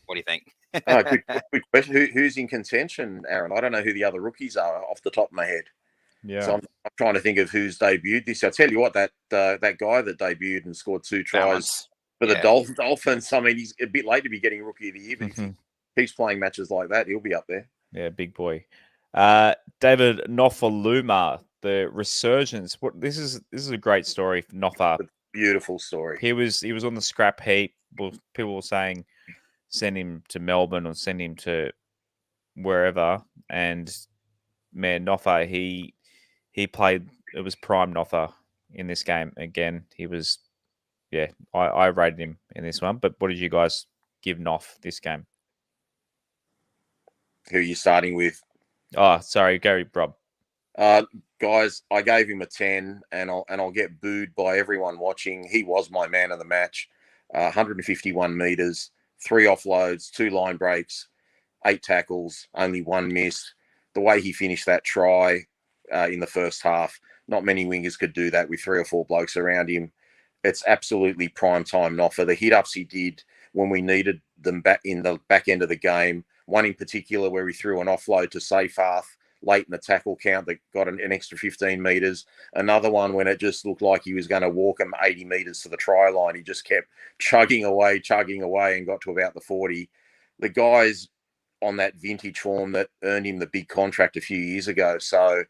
do you think? Good question. Who's in contention, Aaron? I don't know who the other rookies are off the top of my head. Yeah. So I'm trying to think of who's debuted this. I'll tell you what, that guy that debuted and scored 2 tries for the Dolphins. I mean, he's a bit late to be getting Rookie of the Year, but if he keeps playing matches like that, he'll be up there. Yeah, big boy. David Nofaluma, the resurgence. This is a great story for Nofa. Beautiful story. He was on the scrap heap. People were saying send him to Melbourne or send him to wherever. And man, Nofa, he played. It was prime Nofa in this game again. He was, yeah. I rated him in this one. But what did you guys give Nof this game? Who are you starting with? Oh, sorry, Gary Rob. Guys, I gave him a 10, and I'll get booed by everyone watching. He was my man of the match. 151 meters, 3 offloads, 2 line breaks, 8 tackles, only 1 miss. The way he finished that try in the first half, not many wingers could do that with 3 or 4 blokes around him. It's absolutely prime time Noffa. The hit ups he did when we needed them back in the back end of the game. One in particular where he threw an offload to Seyfarth late in the tackle count that got an extra 15 metres. Another one when it just looked like he was going to walk him 80 metres to the try line. He just kept chugging away and got to about the 40. The guy's on that vintage form that earned him the big contract a few years ago. So,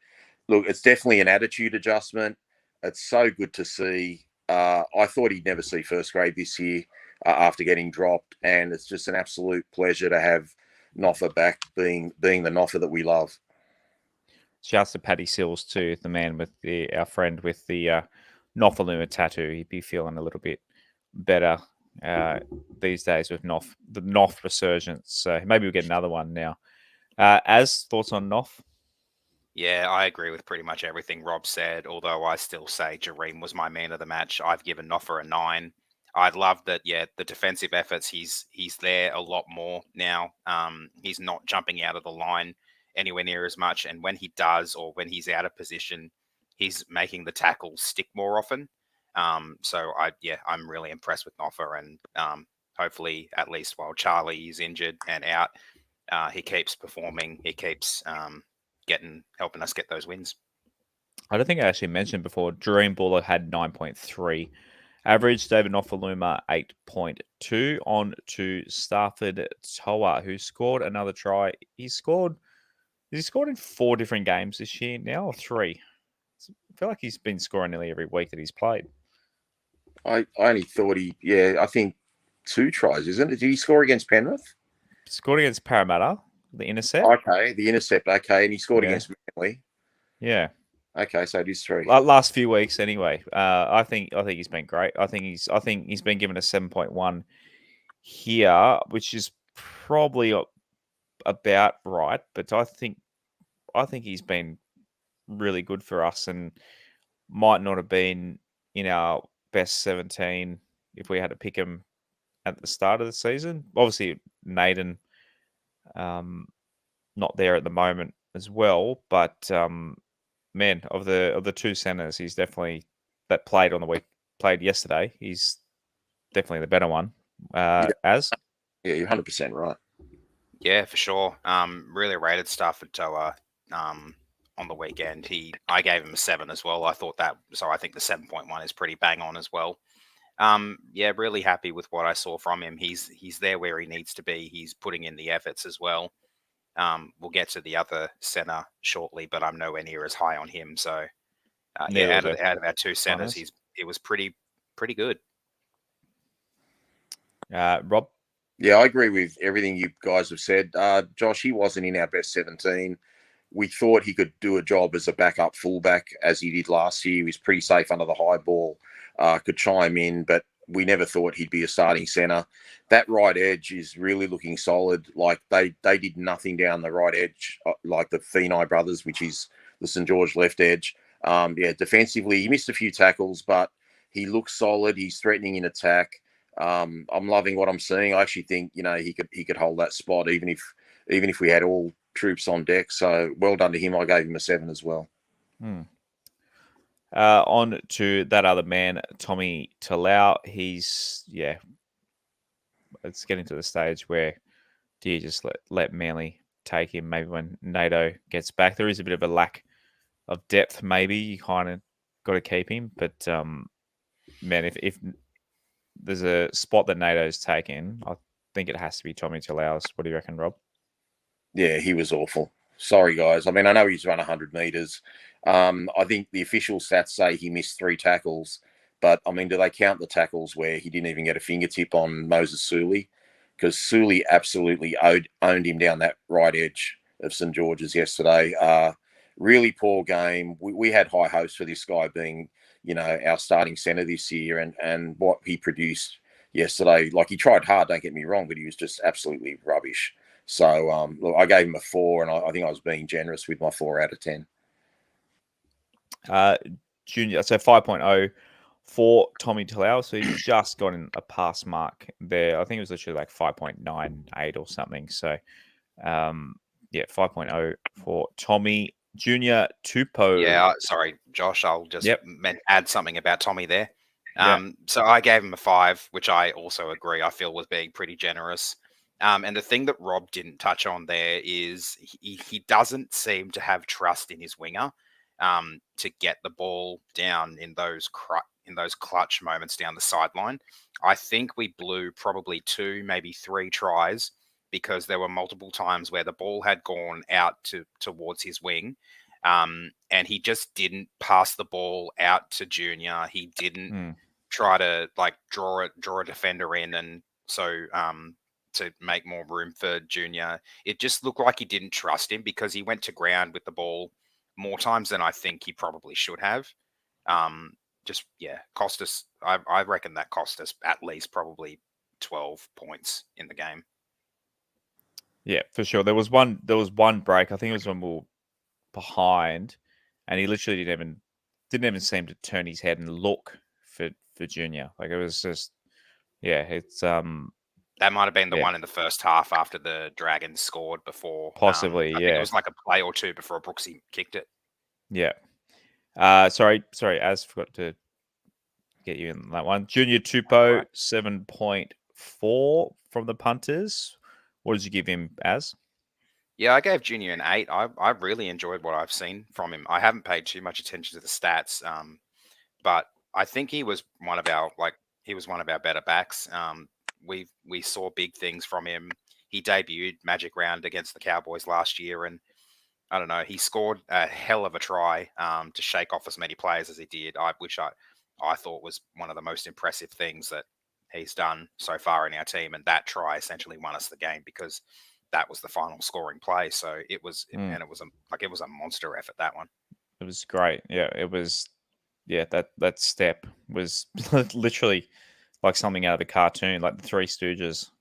look, it's definitely an attitude adjustment. It's so good to see. I thought he'd never see first grade this year after getting dropped, and it's just an absolute pleasure to have Noffa back being the Noffa that we love. Shouts to Paddy Sills too, the man with our friend with the Nofaluma tattoo. He'd be feeling a little bit better these days with the Nof resurgence. So maybe we'll get another one now. As thoughts on Nof? Yeah, I agree with pretty much everything Rob said, although I still say Jareem was my man of the match. I've given Noffa a 9. I'd love that, the defensive efforts, he's there a lot more now. He's not jumping out of the line anywhere near as much. And when he does, or when he's out of position, he's making the tackles stick more often. So I'm really impressed with Noffa, and hopefully, at least while Charlie is injured and out, he keeps performing. He keeps helping us get those wins. I don't think I actually mentioned before. Dream Buller had 9.3 average. David Nofaluma 8.2 on to Stafford Toa, who scored another try. He's scored in 4 different games this year now, or 3. I feel like he's been scoring nearly every week that he's played. I only thought I think 2 tries, isn't it? Did he score against Penrith? Scored against Parramatta, the intercept. Okay, the intercept. Okay, and he scored against Manly. Yeah. Okay, so it is 3. Last few weeks, anyway. I think he's been great. I think he's been given a 7.1 here, which is probably about right. But I think he's been really good for us, and might not have been in our best 17 if we had to pick him at the start of the season. Obviously, Naden, not there at the moment as well. But man, of the two centers, he's definitely that played yesterday. He's definitely the better one. As Yeah, you're 100% right. Yeah, for sure. Really rated Stafford Toa on the weekend. I gave him a 7 as well. I think the 7.1 is pretty bang on as well. Yeah, really happy with what I saw from him. He's there where he needs to be. He's putting in the efforts as well. We'll get to the other center shortly, but I'm nowhere near as high on him. So Neither out of of our two centers, finals. it was pretty good. Rob. Yeah, I agree with everything you guys have said. Josh, he wasn't in our best 17. We thought he could do a job as a backup fullback as he did last year. He was pretty safe under the high ball, could chime in, but we never thought he'd be a starting centre. That right edge is really looking solid. Like they did nothing down the right edge, like the Feeney brothers, which is the St. George left edge. Defensively, he missed a few tackles, but he looks solid. He's threatening in attack. I'm loving what I'm seeing. I actually think he could hold that spot even if we had all troops on deck. So well done to him. I gave him a 7 as well. On to that other man, Tommy Talau. It's getting to the stage where do you just let Manly take him? Maybe when NATO gets back, there is a bit of a lack of depth. Maybe you kind of got to keep him, but man, if there's a spot that NATO's taken, I think it has to be Tommy Talau's. What do you reckon, Rob? Yeah, he was awful. Sorry, guys. I mean, I know he's run 100 metres. I think the official stats say he missed 3 tackles, but I mean, do they count the tackles where he didn't even get a fingertip on Moses Suley? Because Suley absolutely owned him down that right edge of St. George's yesterday. Really poor game. We had high hopes for this guy being, our starting centre this year, and what he produced yesterday. Like, he tried hard, don't get me wrong, but he was just absolutely rubbish. So, look, I gave him a 4, and I think I was being generous with my 4 out of 10. Junior, so 5.0 for Tommy Talau. So he's just gotten a pass mark there. I think it was literally like 5.98 or something. So, 5.0 for Tommy. Junior Tupou. Yeah, sorry, Josh. I'll just add something about Tommy there. Yep. So I gave him a 5, which I also agree. I feel was being pretty generous. And the thing that Rob didn't touch on there is he doesn't seem to have trust in his winger to get the ball down in those clutch moments down the sideline. I think we blew probably 2, maybe 3 tries because there were multiple times where the ball had gone out towards his wing, and he just didn't pass the ball out to Junior. He didn't try to draw a defender in, and so to make more room for Junior. It just looked like he didn't trust him because he went to ground with the ball more times than I think he probably should have. Cost us. I reckon that cost us at least probably 12 points in the game. Yeah, for sure. There was one break. I think it was when we were behind, and he literally didn't even seem to turn his head and look for Junior. Like, it was just, it's that might have been the one in the first half after the Dragons scored before. Possibly, I think it was like a play or 2 before Brooksy kicked it. Yeah. Sorry, Az, forgot to get you in that one. Junior Tupou, right. 7.4 from the punters. What did you give him, Az? Yeah, I gave Junior an 8. I really enjoyed what I've seen from him. I haven't paid too much attention to the stats, but I think he was one of our better backs. We saw big things from him. He debuted Magic Round against the Cowboys last year, and I don't know, he scored a hell of a try to shake off as many players as he did, which I thought was one of the most impressive things that he's done so far in our team. And that try essentially won us the game because that was the final scoring play. So it was a monster effort, that one. It was great. Yeah, it was. Yeah, that step was literally like something out of a cartoon, like the Three Stooges.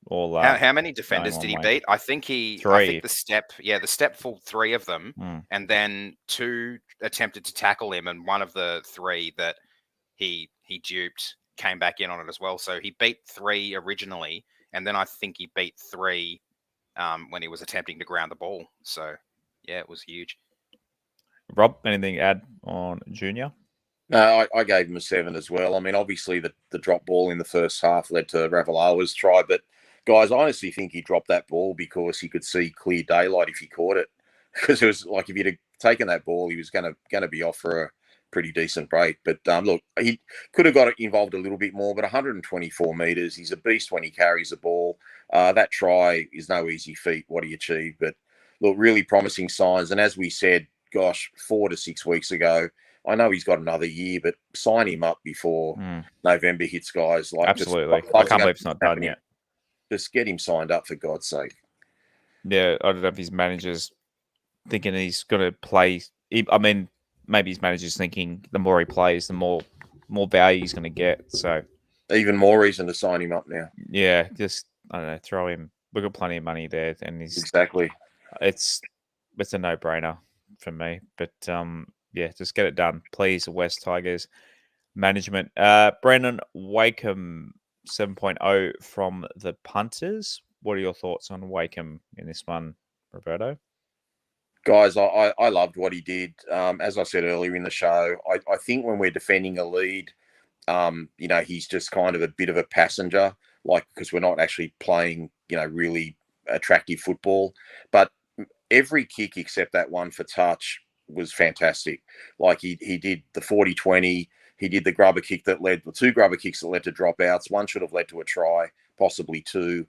All how many defenders did he beat? I think 3. I think the step full 3 of them, and then 2 attempted to tackle him, and one of the 3 that he duped came back in on it as well. So he beat 3 originally, and then I think he beat 3 when he was attempting to ground the ball. So yeah, it was huge. Rob, anything to add on Junior? No, I gave him a 7 as well. I mean, obviously the drop ball in the first half led to Ravalawa's try, but guys, I honestly think he dropped that ball because he could see clear daylight if he caught it. Because it was like if he'd have taken that ball, he was going to be off for a pretty decent break. But look, he could have got involved a little bit more. But 124 metres, he's a beast when he carries the ball. That try is no easy feat what he achieved. But look, really promising signs. And as we said, gosh, 4 to 6 weeks ago. I know he's got another year, but sign him up before November hits, guys. Like, Absolutely. I can't believe it's not done yet. Just get him signed up, for God's sake. Yeah, I don't know if his manager's thinking he's going to play. I mean, maybe his manager's thinking the more he plays, the more value he's going to get. So even more reason to sign him up now. Yeah, just, I don't know, throw him. We've got plenty of money there, and Exactly. It's a no-brainer for me. But yeah, just get it done, please. West Tigers management. Brendan Wakeham 7.0 from the punters. What are your thoughts on Wakeham in this one, Roberto? Guys, I loved what he did. As I said earlier in the show, I think when we're defending a lead, he's just kind of a bit of a passenger, because we're not actually playing, really attractive football. But every kick except that one for touch was fantastic. Like he did the 40-20, he did the grubber kick that led, the 2 grubber kicks that led to dropouts. One should have led to a try, possibly 2.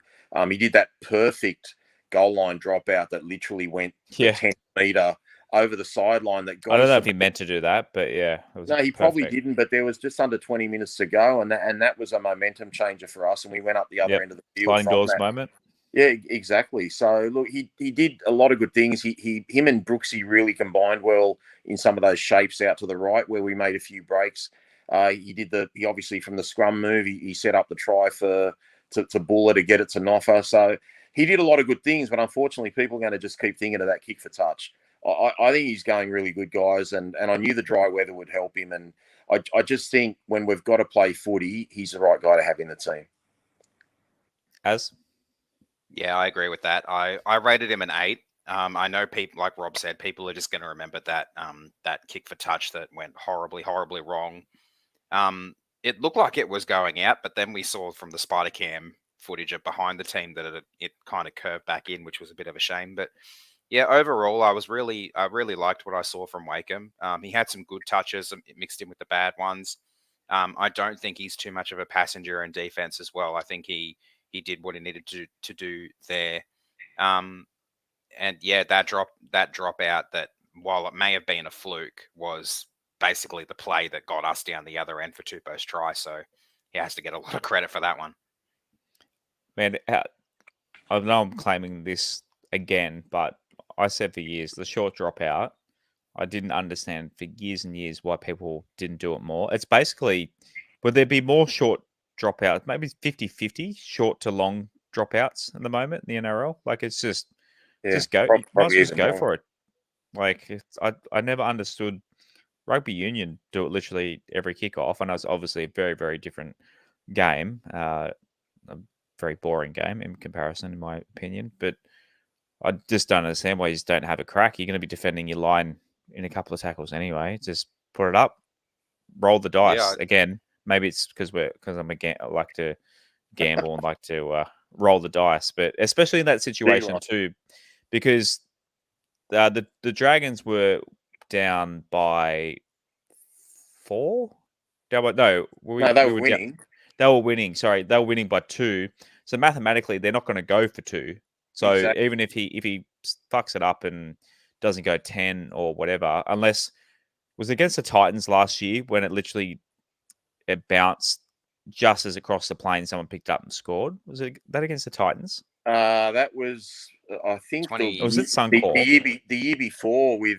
He did that perfect goal line dropout that literally went 10 metre over the sideline. That got I don't know if he meant to do that, but yeah. No, he probably didn't, but there was just under 20 minutes to go, and that was a momentum changer for us, and we went up the other end of the field. Sliding doors moment. Yeah, exactly. So, look, he did a lot of good things. Him and Brooksy really combined well in some of those shapes out to the right where we made a few breaks. He obviously from the scrum move, he set up the try to Buller to get it to Noffa. So he did a lot of good things, but unfortunately people are going to just keep thinking of that kick for touch. I think he's going really good, guys, and I knew the dry weather would help him. And I just think when we've got to play footy, he's the right guy to have in the team. Yeah, I agree with that. I rated him an 8. I know people, like Rob said, people are just going to remember that that kick for touch that went horribly, horribly wrong. It looked like it was going out, but then we saw from the Spider Cam footage of behind the team that it kind of curved back in, which was a bit of a shame. But yeah, overall, I really liked what I saw from Wakeham. He had some good touches, mixed in with the bad ones. I don't think he's too much of a passenger in defense as well. I think he did what he needed to do there. And yeah, that dropout, that while it may have been a fluke, was basically the play that got us down the other end for Tupou's try. So he has to get a lot of credit for that one. Man, I know I'm claiming this again, but I said for years, the short dropout, I didn't understand for years and years why people didn't do it more. It's basically, would there be more short dropouts, maybe 50-50 short to long dropouts at the moment in the NRL? Like, it's just go. You might as well just go for it. Like, I never understood rugby union do it literally every kickoff, and it's obviously a very, very different game, a very boring game in comparison, in my opinion. But I just don't understand why you just don't have a crack. You're going to be defending your line in a couple of tackles anyway. Just put it up, roll the dice. Yeah. Again, maybe it's because I like to gamble and like to roll the dice, but especially in that situation too, because the Dragons were down by 4. They were winning. They were winning. Sorry, they were winning by 2. So mathematically, they're not going to go for 2. So exactly. Even if he fucks it up and doesn't go 10 or whatever, unless was it against the Titans last year when it bounced just as it crossed the plane, someone picked it up and scored. Was it that against the Titans? That was, I think, was it Suncorp? The year before with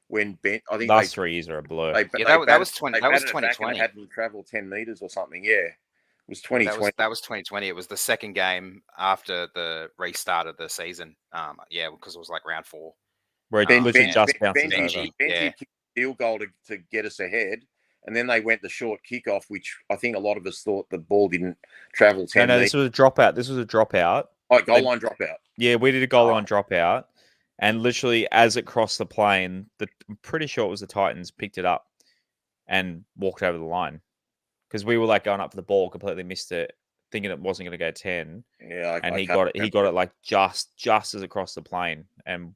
when Ben. I think last 3 years are a blur. That was 2020. Had them travel 10 meters or something. Yeah. It was 2020. That was 2020. It was the second game after the restart of the season. Because it was like round 4. Where it just bounces over. Benji kicked a field goal to get us ahead, and then they went the short kickoff, which I think a lot of us thought the ball didn't travel 10 meters. This was a dropout. Oh, goal line dropout. Yeah, we did a goal line dropout, And literally, as it crossed the plane, I'm pretty sure it was the Titans picked it up and walked over the line because we were like going up for the ball, completely missed it, thinking it wasn't going to go 10, Yeah, and I he can't got it. He got remember. it like just as it crossed the plane and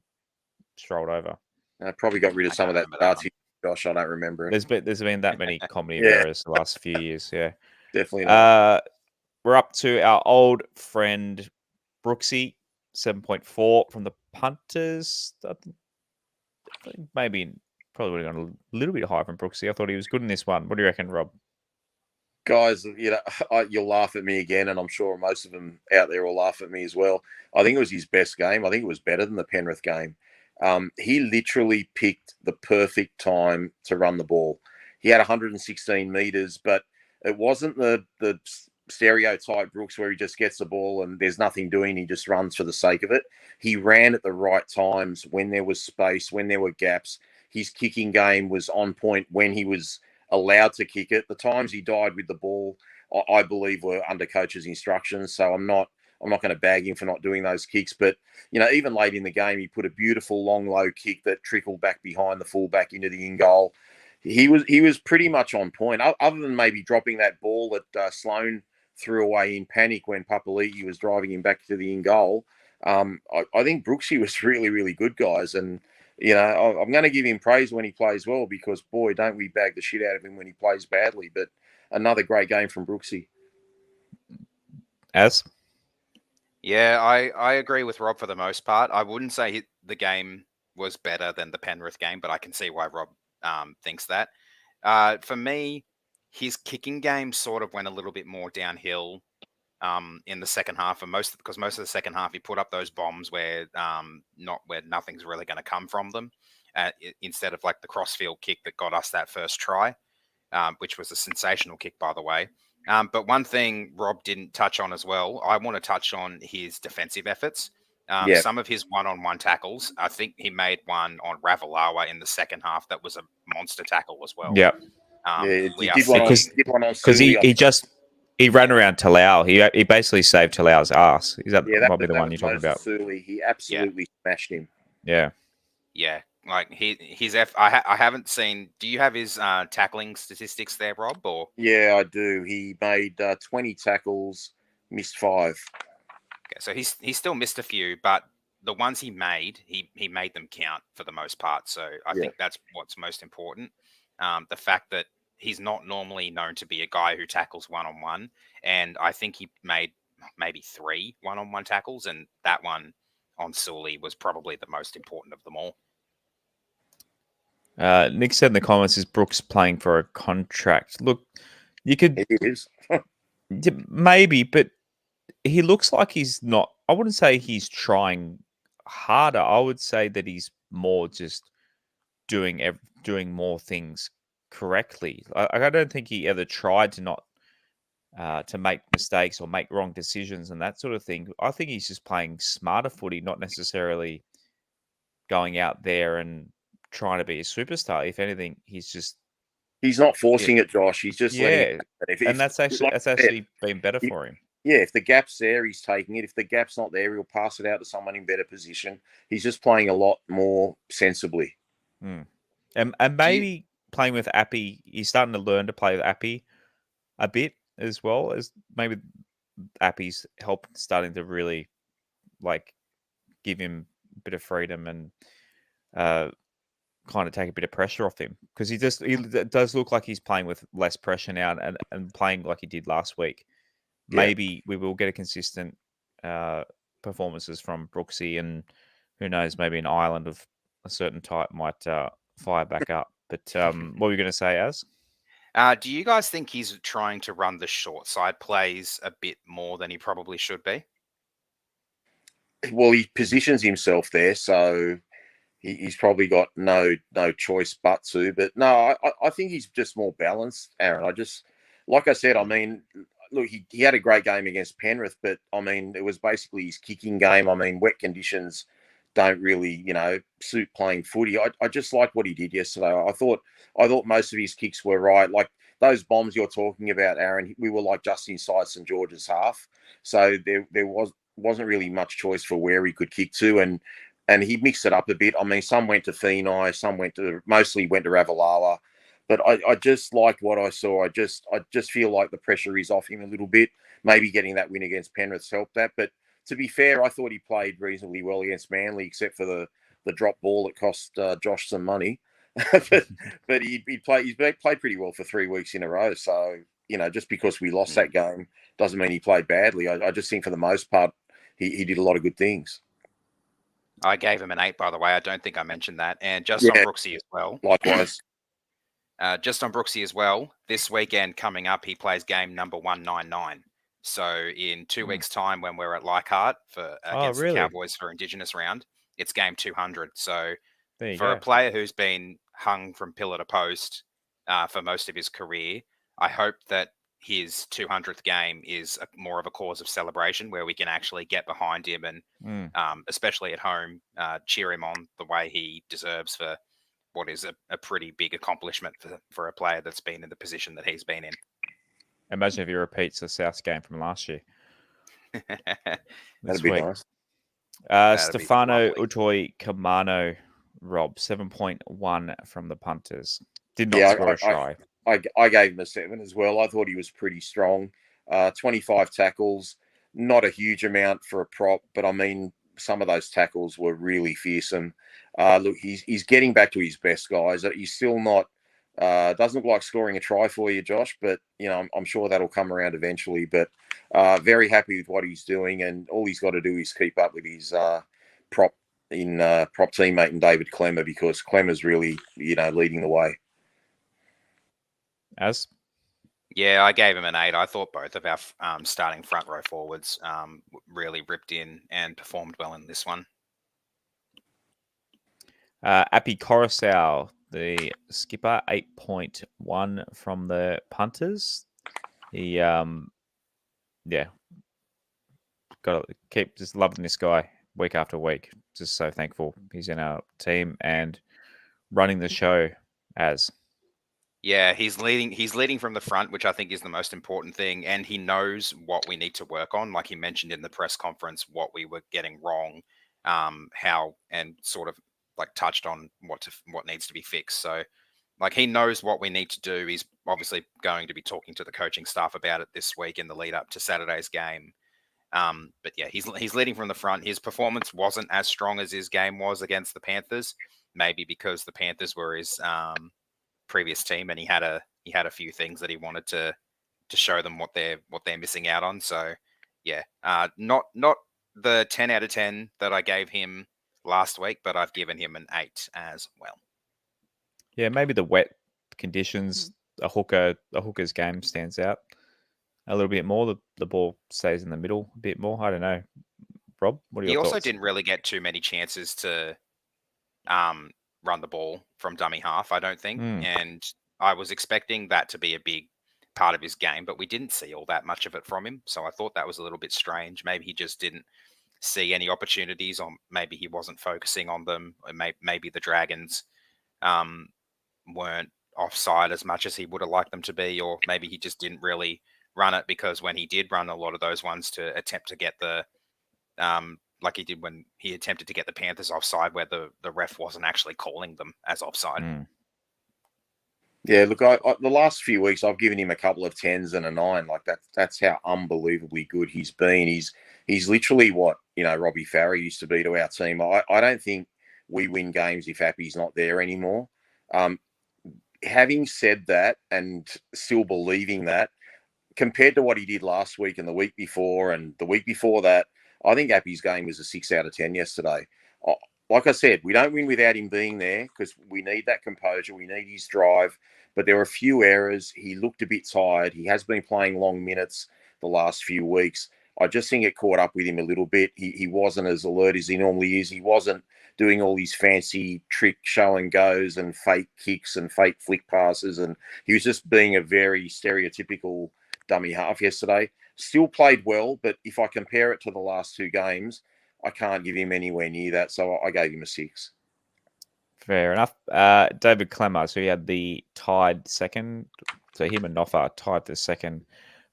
strolled over. I probably got rid of I some can't of that remember that Darty. Josh, I don't remember it. There's been that many comedy of Yeah. errors the last few years. Yeah. Definitely not. We're up to our old friend Brooksy, 7.4 from the punters. I think maybe probably would have gone a little bit higher from Brooksy. I thought he was good in this one. What do you reckon, Rob? Guys, you'll laugh at me again, and I'm sure most of them out there will laugh at me as well. I think it was his best game. I think it was better than the Penrith game. He literally picked the perfect time to run the ball. He had 116 meters, but it wasn't the stereotype Brooks where he just gets the ball and there's nothing doing. He just runs for the sake of it. He ran at the right times when there was space, when there were gaps. His kicking game was on point when he was allowed to kick it. The times he died with the ball, I believe, were under coach's instructions. So I'm not going to bag him for not doing those kicks. But, even late in the game, he put a beautiful long, low kick that trickled back behind the fullback into the in goal. He was pretty much on point, other than maybe dropping that ball that Sloan threw away in panic when Papali'i was driving him back to the in goal. I think Brooksy was really, really good, guys. And, I'm going to give him praise when he plays well because, boy, don't we bag the shit out of him when he plays badly. But another great game from Brooksy. As? Yeah, I agree with Rob for the most part. I wouldn't say the game was better than the Penrith game, but I can see why Rob thinks that. For me, his kicking game sort of went a little bit more downhill in the second half, and because most of the second half he put up those bombs where nothing's really going to come from them, instead of like the crossfield kick that got us that first try, which was a sensational kick, by the way. But one thing Rob didn't touch on as well, I want to touch on his defensive efforts. Some of his one-on-one tackles, I think he made one on Ravalawa in the second half that was a monster tackle as well. Yeah. He did one on because Suli, he ran around Talau. He basically saved Talau's ass. Is that probably the one you're talking about? Suli. He absolutely smashed him. Yeah. Yeah. Like I haven't seen. Do you have his tackling statistics there, Rob? Or yeah, I do. He made 20 tackles, missed 5. Okay, so he still missed a few, but the ones he made them count for the most part. So I think that's what's most important. The fact that he's not normally known to be a guy who tackles one-on-one, and I think he made maybe 3 one-on-one tackles, and that one on Sully was probably the most important of them all. Nick said in the comments, is Brooks playing for a contract? Look, you could... It is. Maybe, but he looks like he's not... I wouldn't say he's trying harder. I would say that he's more just doing more things correctly. I don't think he ever tried to not to make mistakes or make wrong decisions and that sort of thing. I think he's just playing smarter footy, not necessarily going out there and trying to be a superstar. If anything, he's not forcing it, Josh. He's just letting it. And that's actually been better for him. Yeah, if the gap's there, he's taking it. If the gap's not there, he'll pass it out to someone in better position. He's just playing a lot more sensibly. And maybe playing with Appy, he's starting to learn to play with Appy a bit as well, as maybe Appy's help starting to really like give him a bit of freedom and kind of take a bit of pressure off him, because he does look like he's playing with less pressure now and playing like he did last week. Maybe we will get a consistent performances from Brooksy, and who knows, maybe an island of a certain type might fire back up. But what were you going to say, Az? Do you guys think he's trying to run the short side plays a bit more than he probably should be? Well, he positions himself there, so he's probably got no choice but to. But no, I think he's just more balanced, Aaron. Like I said, I mean, look, he had a great game against Penrith, but I mean, it was basically his kicking game. I mean, wet conditions don't really, suit playing footy. I just like what he did yesterday. I thought most of his kicks were right. Like those bombs you're talking about, Aaron, we were like just inside St George's half. So there wasn't really much choice for where he could kick to. And and he mixed it up a bit. I mean, some went to Fenai, mostly went to Ravalawa. But I just liked what I saw. I just feel like the pressure is off him a little bit. Maybe getting that win against Penrith's helped that. But to be fair, I thought he played reasonably well against Manly, except for the drop ball that cost Josh some money. but he's played pretty well for 3 weeks in a row. So, just because we lost that game doesn't mean he played badly. I just think for the most part, he did a lot of good things. I gave him an 8, by the way. I don't think I mentioned that. And just on Brooksy as well. Likewise. Just on Brooksy as well, this weekend coming up, he plays game number 199. So in 2 weeks' time, when we're at Leichhardt against the Cowboys for Indigenous round, it's game 200. So for a player who's been hung from pillar to post for most of his career, I hope that his 200th game is more of a cause of celebration where we can actually get behind him and, especially at home, cheer him on the way he deserves for what is a pretty big accomplishment for a player that's been in the position that he's been in. Imagine if he repeats the South game from last year. That'd be nice. Stefano Utoi Kamano, Rob, 7.1 from the punters. Did not score a try. I gave him a 7 as well. I thought he was pretty strong. 25 tackles, not a huge amount for a prop, but I mean, some of those tackles were really fearsome. Look, he's getting back to his best, guys. He's still not, doesn't look like scoring a try for you, Josh, but, I'm sure that'll come around eventually. But very happy with what he's doing, and all he's got to do is keep up with his prop teammate and David Clemmer, because Clemmer's really, leading the way. As? Yeah, I gave him an 8. I thought both of our starting front row forwards really ripped in and performed well in this one. Api Coruscant, the skipper, 8.1 from the punters. He, got to keep just loving this guy week after week. Just so thankful he's in our team and running the show as. Yeah, he's leading from the front, which I think is the most important thing, and he knows what we need to work on. Like he mentioned in the press conference, what we were getting wrong, how, and sort of like touched on what needs to be fixed. So, like, he knows what we need to do. He's obviously going to be talking to the coaching staff about it this week in the lead up to Saturday's game. But yeah, he's leading from the front. His performance wasn't as strong as his game was against the Panthers, maybe because the Panthers were his previous team, and he had a few things that he wanted to show them what they're missing out on. So yeah, not the 10 out of 10 that I gave him last week, but I've given him an 8 as well. Yeah, maybe the wet conditions, a hooker's game stands out a little bit more. The ball stays in the middle a bit more. I don't know. Rob, what are your thoughts? He also didn't really get too many chances to run the ball from dummy half, I don't think. And I was expecting that to be a big part of his game, but we didn't see all that much of it from him. So I thought that was a little bit strange. Maybe he just didn't see any opportunities, or maybe he wasn't focusing on them. Or maybe the Dragons weren't offside as much as he would have liked them to be, or maybe he just didn't really run it, because when he did run a lot of those ones to attempt to get the like he did when he attempted to get the Panthers offside, where the ref wasn't actually calling them as offside. Yeah, look, the last few weeks I've given him a couple of 10s and a 9. Like that's how unbelievably good he's been. He's literally what Robbie Farah used to be to our team. I don't think we win games if Appy's not there anymore. Having said that, and still believing that, compared to what he did last week and the week before and the week before that, I think Appy's game was a 6 out of 10 yesterday. Like I said, we don't win without him being there, because we need that composure. We need his drive. But there were a few errors. He looked a bit tired. He has been playing long minutes the last few weeks. I just think it caught up with him a little bit. He wasn't as alert as he normally is. He wasn't doing all these fancy trick show and goes and fake kicks and fake flick passes. And he was just being a very stereotypical dummy half yesterday. Still played well, but if I compare it to the last 2 games, I can't give him anywhere near that. So I gave him a 6. Fair enough. David Clemmer, so he had the tied second. So him and Noffa tied the second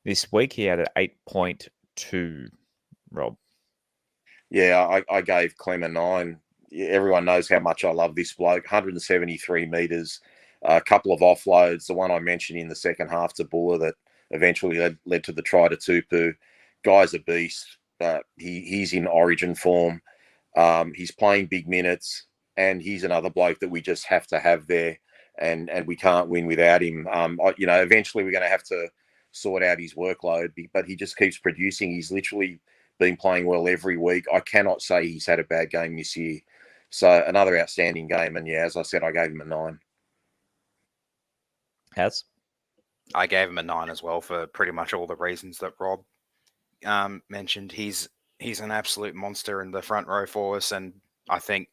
this week. He had an 8.2, Rob. Yeah, I gave Clemmer 9. everyone knows how much I love this bloke. 173 metres, a couple of offloads. The one I mentioned in the second half to Buller that eventually led to the try to Tupu. Guy's a beast. He's in Origin form. He's playing big minutes, and he's another bloke that we just have to have there, and we can't win without him. Eventually we're going to have to sort out his workload, but he just keeps producing. He's literally been playing well every week. I cannot say he's had a bad game this year. So another outstanding game, and as I said, I gave him a 9. Has? I gave him a 9 as well for pretty much all the reasons that Rob mentioned. He's an absolute monster in the front row for us, and I think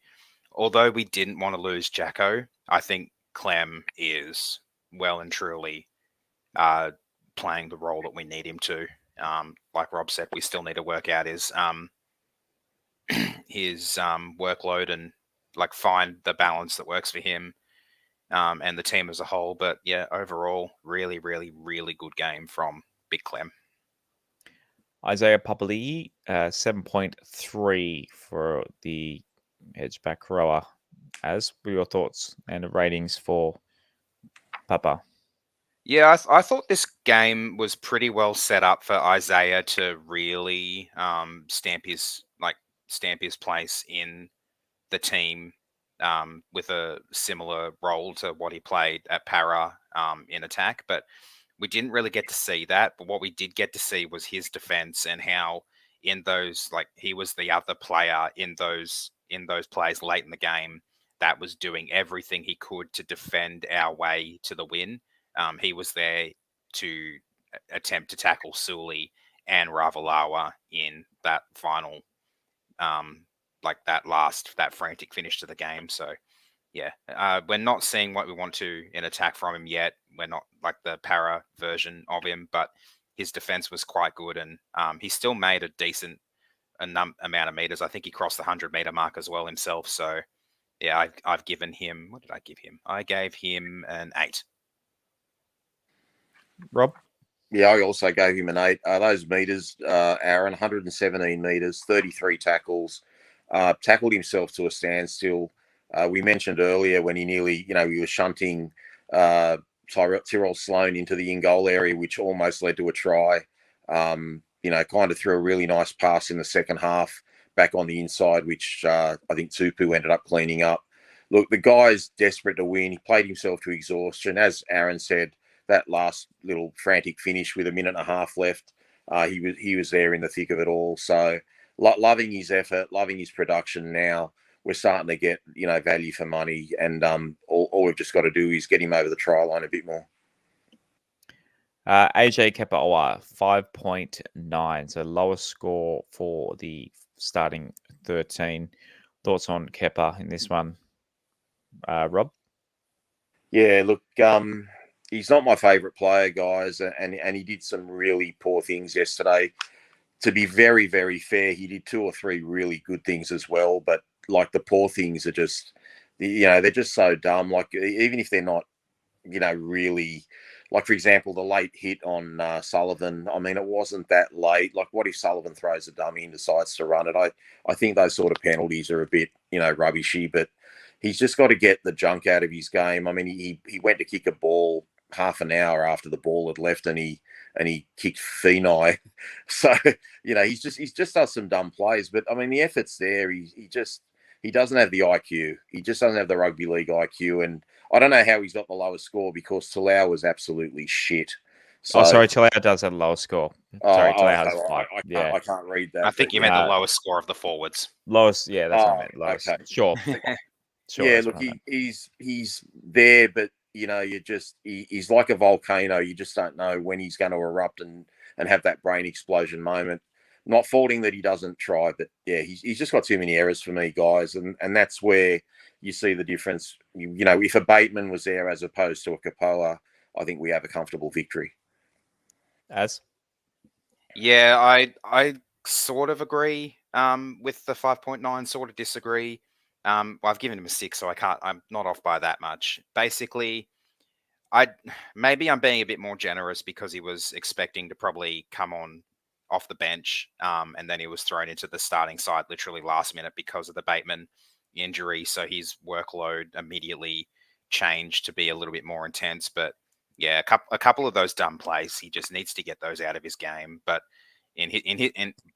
although we didn't want to lose Jacko, I think Clem is well and truly playing the role that we need him to. Like Rob said, we still need to work out his workload and find the balance that works for him and the team as a whole. But yeah, overall, really, really, really good game from Big Clem. Isaiah Papali'i, 7.3 for the edge-back rower. As were your thoughts and the ratings for Papa? Yeah, I thought this game was pretty well set up for Isaiah to really stamp his place in the team with a similar role to what he played at Para in attack. But we didn't really get to see that. But what we did get to see was his defense and how in those he was the other player in those plays late in the game that was doing everything he could to defend our way to the win. He was there to attempt to tackle Sully and Ravalawa in that final, that frantic finish to the game. So, yeah, we're not seeing what we want to in attack from him yet. We're not like the Para version of him, but his defense was quite good, and he still made a decent amount of meters. I think he crossed the 100-meter mark as well himself. So, yeah, I've given him. What did I give him? I gave him an 8. Rob? Yeah, I also gave him an 8. Those meters, Aaron, 117 meters, 33 tackles, tackled himself to a standstill. We mentioned earlier when he nearly, he was shunting Tyrell Sloan into the in-goal area, which almost led to a try. Kind of threw a really nice pass in the second half back on the inside, which I think Tupu ended up cleaning up. Look, the guy's desperate to win. He played himself to exhaustion. As Aaron said, that last little frantic finish with a minute and a half left, he was there in the thick of it all. So loving his effort, loving his production now. We're starting to get, value for money, and all we've just got to do is get him over the try line a bit more. AJ Kepaoa, 5.9, so lowest score for the starting 13. Thoughts on Kepa in this one, Rob? Yeah, look, he's not my favourite player, guys, and he did some really poor things yesterday. To be very, very fair, he did 2 or 3 really good things as well, but the poor things are just, they're just so dumb. Even if they're not, really, for example, the late hit on Sullivan. I mean, it wasn't that late. What if Sullivan throws a dummy and decides to run it? I think those sort of penalties are a bit, rubbishy, but he's just got to get the junk out of his game. I mean, he went to kick a ball half an hour after the ball had left, and he kicked Finai. So, he's just does some dumb plays. But I mean, the effort's there. He doesn't have the IQ. He just doesn't have the rugby league IQ. And I don't know how he's got the lowest score, because Talau was absolutely shit. So, sorry, Talau does have the lowest score. Sorry, Talau has 5. I can't read that. I think you meant the lowest score of the forwards. Lowest, yeah, that's what I meant. Lowest. Okay. Sure. Yeah, look, he's there, but he's like a volcano. You just don't know when he's going to erupt and have that brain explosion moment. Not faulting that he doesn't try, but yeah, he's just got too many errors for me, guys, and that's where you see the difference. If a Bateman was there as opposed to a Kapoa, I think we have a comfortable victory. Yeah, I sort of agree with the 5.9, sort of disagree. I've given him a 6, so I'm not off by that much. Basically, maybe I'm being a bit more generous because he was expecting to probably come on off the bench, and then he was thrown into the starting side literally last minute because of the Bateman injury, so his workload immediately changed to be a little bit more intense. But yeah, a couple of those dumb plays, he just needs to get those out of his game. But in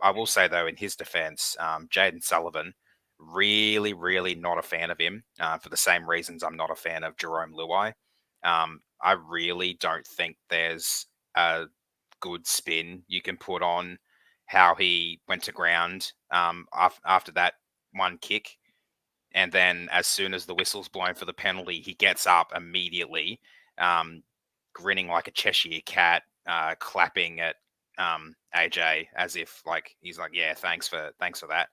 I will say though, in his defense, Jaden Sullivan, really not a fan of him for the same reasons I'm not a fan of Jerome Luai. I really don't think there's a good spin you can put on how he went to ground after that one kick. And then as soon as the whistle's blown for the penalty, he gets up immediately, grinning like a Cheshire cat, clapping at AJ as if like he's like, yeah, thanks for that.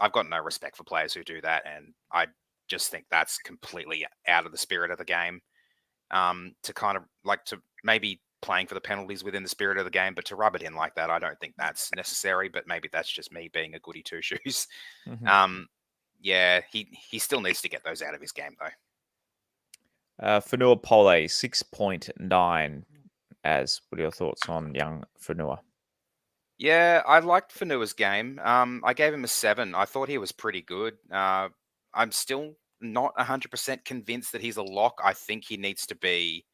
I've got no respect for players who do that, and I just think that's completely out of the spirit of the game. To kind of like to maybe playing for the penalties within the spirit of the game, but to rub it in like that, I don't think that's necessary. But maybe that's just me being a goody two shoes. Mm-hmm. Yeah, he still needs to get those out of his game though. Fanua Pole 6.9. As what are your thoughts on young Fanua? Yeah, I liked Fanua's game. I gave him a 7. I thought he was pretty good. I'm still not 100% convinced that he's a lock. I think he needs to be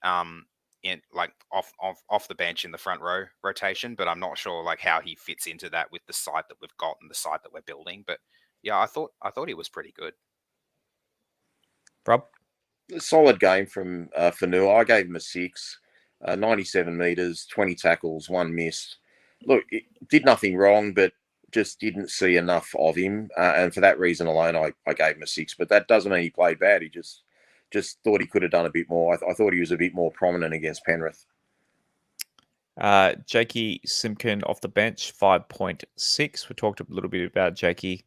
in like off the bench in the front row rotation, but I'm not sure like how he fits into that with the side that we've got and the side that we're building. But yeah, I thought he was pretty good. Rob? A solid game from Fanua. I gave him a 6. 97 metres, 20 tackles, 1 missed. Look, it did nothing wrong, but just didn't see enough of him. And for that reason alone, I gave him a 6. But that doesn't mean he played bad. He just thought he could have done a bit more. I thought he was a bit more prominent against Penrith. Jakey Simpkin off the bench, 5.6. We talked a little bit about Jakey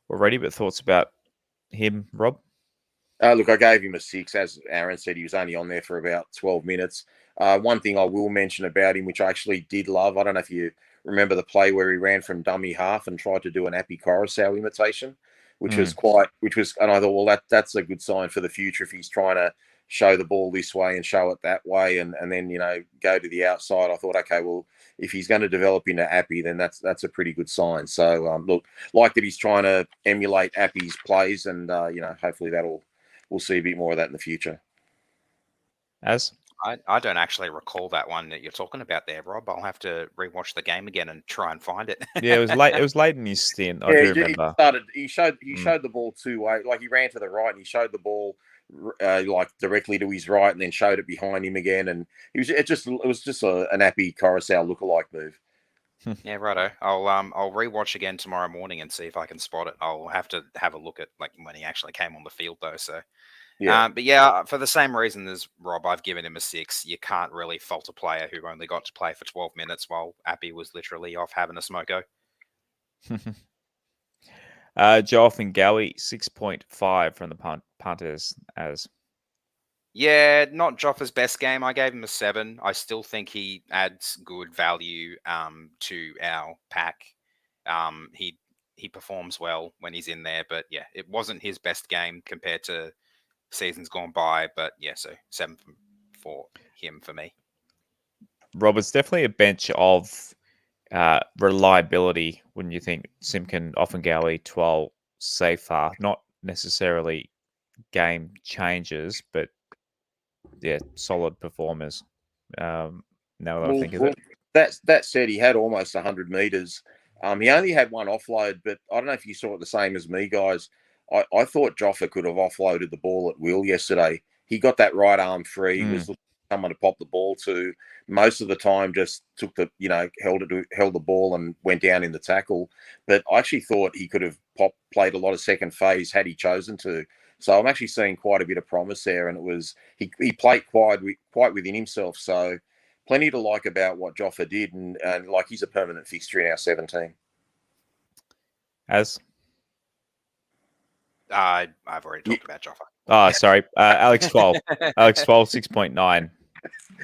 already, but thoughts about him, Rob? Look, I gave him a 6. As Aaron said, he was only on there for about 12 minutes. One thing I will mention about him, which I actually did love, I don't know if you remember the play where he ran from dummy half and tried to do an Appy Coruscant imitation, and I thought, well, that's a good sign for the future if he's trying to show the ball this way and show it that way, and then go to the outside. I thought, okay, well, if he's going to develop into Appy, then that's a pretty good sign. So look, like that he's trying to emulate Appy's plays, and hopefully we'll see a bit more of that in the future. As I don't actually recall that one that you're talking about there, Rob. I'll have to rewatch the game again and try and find it. Yeah, it was late. It was late in his stint. I do remember. He showed the ball 2 ways. Like he ran to the right and he showed the ball like directly to his right, and then showed it behind him again. And it was just an Appy Coruscant lookalike move. Yeah, righto. I'll rewatch again tomorrow morning and see if I can spot it. I'll have to have a look at like when he actually came on the field though. So. Yeah. But yeah, for the same reason as Rob, I've given him a 6. You can't really fault a player who only got to play for 12 minutes while Appy was literally off having a smoko. Joff and Gowie, 6.5 from the punters. As yeah, not Joffa's best game. I gave him a 7. I still think he adds good value to our pack. He performs well when he's in there, but yeah, it wasn't his best game compared to seasons gone by, but yeah, so 7 for him for me. Rob, it's definitely a bench of reliability when you think Simpkin, Offengowie, 12, Safer, not necessarily game changers, but yeah, solid performers. Now that I think of it. That said, he had almost 100 metres. He only had one offload, but I don't know if you saw it the same as me, guys. I thought Joffa could have offloaded the ball at will yesterday. He got that right arm free. He was looking for someone to pop the ball to. Most of the time, just took held the ball and went down in the tackle. But I actually thought he could have played a lot of second phase had he chosen to. So I'm actually seeing quite a bit of promise there, and it was he played quite within himself. So plenty to like about what Joffa did, and like he's a permanent fixture in our 17. As I've already talked about Joffa. Oh, sorry. Alex 12. Alex 12, 6.9.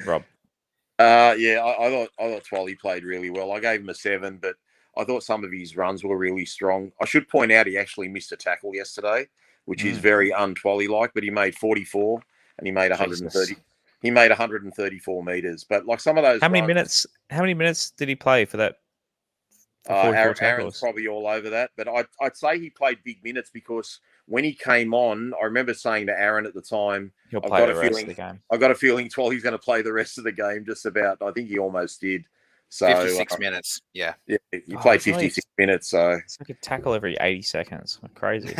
Rob. I thought Twally played really well. I gave him a 7, but I thought some of his runs were really strong. I should point out he actually missed a tackle yesterday, which is very un-Twally like, but he made 44 and he made 130. He made 134 meters. But like some of those How many minutes did he play for that 44 Aaron's tackles. probably all over that, but I'd say he played big minutes because when he came on, I remember saying to Aaron at the time, He'll play the rest of the game. I've got a feeling he's going to play the rest of the game. Just about, I think he almost did. So 56 minutes. Yeah, he played 56 minutes. So it's like a tackle every 80 seconds. Crazy.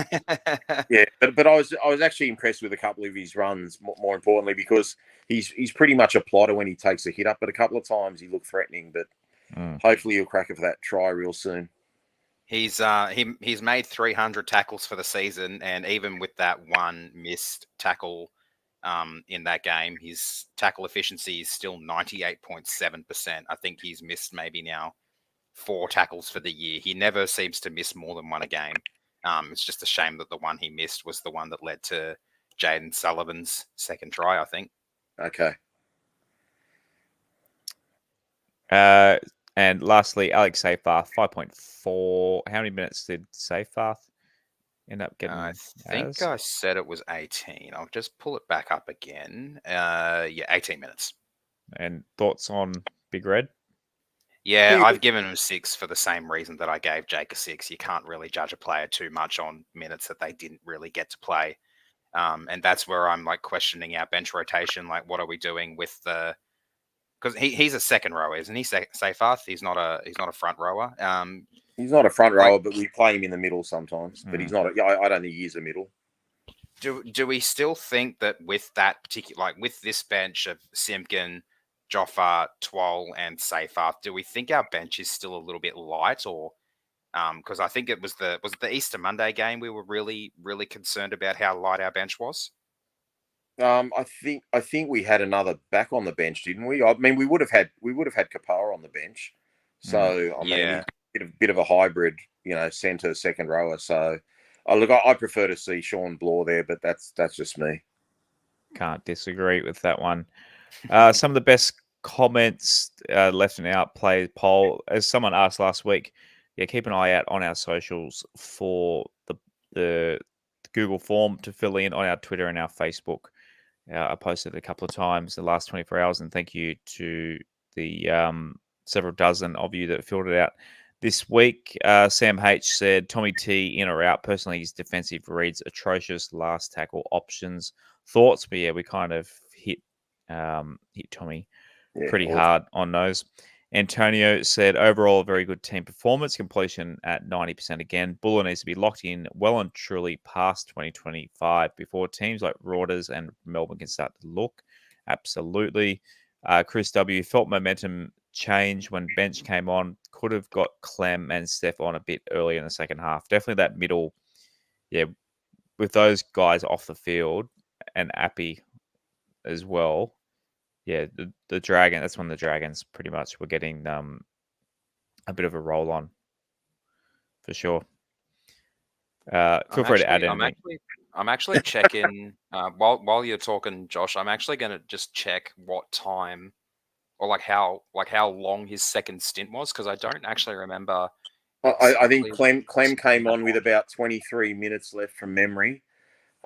yeah, but I was actually impressed with a couple of his runs. More importantly, because he's pretty much a plotter when he takes a hit up. But a couple of times he looked threatening. But hopefully he'll crack it for that try real soon. He's made 300 tackles for the season, and even with that one missed tackle in that game, his tackle efficiency is still 98.7%. I think he's missed maybe now 4 tackles for the year. He never seems to miss more than one a game. It's just a shame that the one he missed was the one that led to Jaden Sullivan's second try, I think. Okay. And lastly, Alex Seyfarth, 5.4. How many minutes did Seyfarth end up getting? I think I said it was 18. I'll just pull it back up again. 18 minutes. And thoughts on Big Red? Yeah, I've given him 6 for the same reason that I gave Jake a 6. You can't really judge a player too much on minutes that they didn't really get to play. And that's where I'm like questioning our bench rotation. Like, what are we doing with the... Because he's a second rower, isn't he? Seyfarth. He's not a front rower. He's not a front rower, but we play him in the middle sometimes. But he's not. I don't think he is a middle. Do we still think that with that particular, like with this bench of Simpkin, Joffa, Twal, and Seyfarth, do we think our bench is still a little bit light, or because I think it was the Easter Monday game we were really concerned about how light our bench was. I think we had another back on the bench, didn't we? I mean, we would have had Kapara on the bench. So I mean, bit of a hybrid, centre second rower. So look, I prefer to see Sean Bloor there, but that's just me. Can't disagree with that one. Some of the best comments left in our play poll, as someone asked last week. Yeah, keep an eye out on our socials for the Google form to fill in on our Twitter and our Facebook. I posted a couple of times the last 24 hours, and thank you to the several dozen of you that filled it out this week. Sam H said, Tommy T in or out. Personally, his defensive reads atrocious. Last tackle options. Thoughts? But yeah, we kind of hit Tommy pretty hard on those. Antonio said, overall, a very good team performance. Completion at 90% again. Buller needs to be locked in well and truly past 2025 before teams like Raiders and Melbourne can start to look. Absolutely. Chris W. felt momentum change when bench came on. Could have got Clem and Steph on a bit earlier in the second half. Definitely that middle, with those guys off the field and Appy as well. Yeah, the Dragon, that's when the Dragons pretty much were getting a bit of a roll on, for sure. Feel free to add anything. I'm actually checking, while you're talking, Josh, I'm actually going to just check what time or how long his second stint was, because I don't actually remember. I think Clem came on with about 23 minutes left from memory.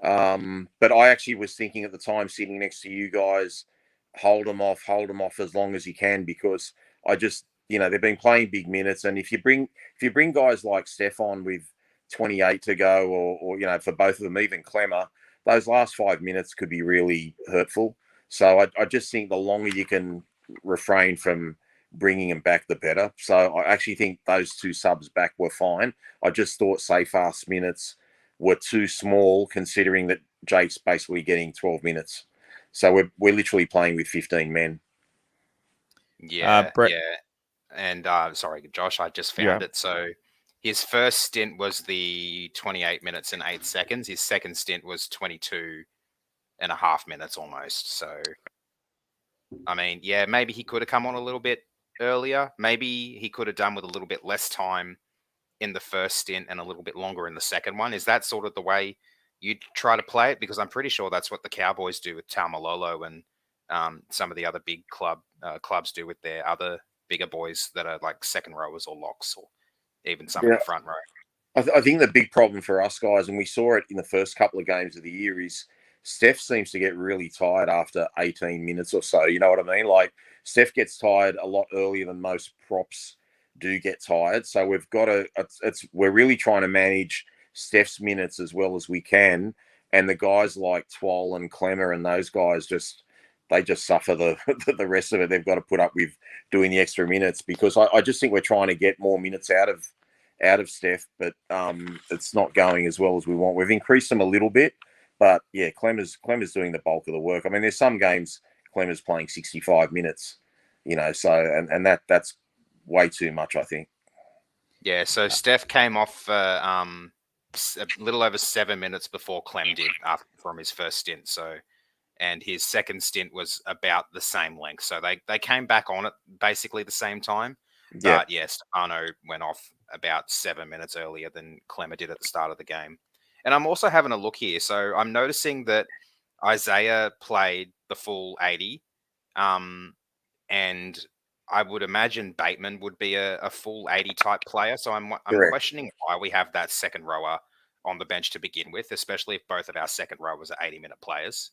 But I actually was thinking at the time, sitting next to you guys, hold them off as long as you can, because I just, they've been playing big minutes, and if you bring guys like Stefan with 28 to go, or for both of them, even Clemmer, those last 5 minutes could be really hurtful. So I just think the longer you can refrain from bringing them back, the better. So I actually think those 2 subs back were fine. I just thought Seyfarth's minutes were too small, considering that Jake's basically getting 12 minutes. So we're literally playing with 15 men. Yeah, And sorry, Josh, I just found it. So his first stint was the 28 minutes and 8 seconds. His second stint was 22 and a half minutes almost. So, I mean, maybe he could have come on a little bit earlier. Maybe he could have done with a little bit less time in the first stint and a little bit longer in the second one. Is that sort of the way you try to play it? Because I'm pretty sure that's what the Cowboys do with Taumalolo and some of the other big clubs do with their other bigger boys that are like second rowers or locks, or even some in the front row. I think the big problem for us guys, and we saw it in the first couple of games of the year, is Steph seems to get really tired after 18 minutes or so. You know what I mean? Like, Steph gets tired a lot earlier than most props do get tired. So we've got to. We're really trying to manage Steph's minutes as well as we can, and the guys like Twal and Clemmer and those guys they just suffer the rest of it. They've got to put up with doing the extra minutes because I just think we're trying to get more minutes out of Steph, but it's not going as well as we want. We've increased them a little bit, but yeah, Clemmer's doing the bulk of the work. I mean, there's some games Clemmer's playing 65 minutes, so and that's way too much, I think. Yeah, so Steph came off a little over 7 minutes before Clem did from his first stint. So, and his second stint was about the same length. So they came back on at basically the same time. Yeah. But yes, Stefano went off about 7 minutes earlier than Clemmer did at the start of the game. And I'm also having a look here. So I'm noticing that Isaiah played the full 80. And I would imagine Bateman would be a full 80 type player. So I'm questioning why we have that second rower on the bench to begin with, especially if both of our second rowers are 80-minute players.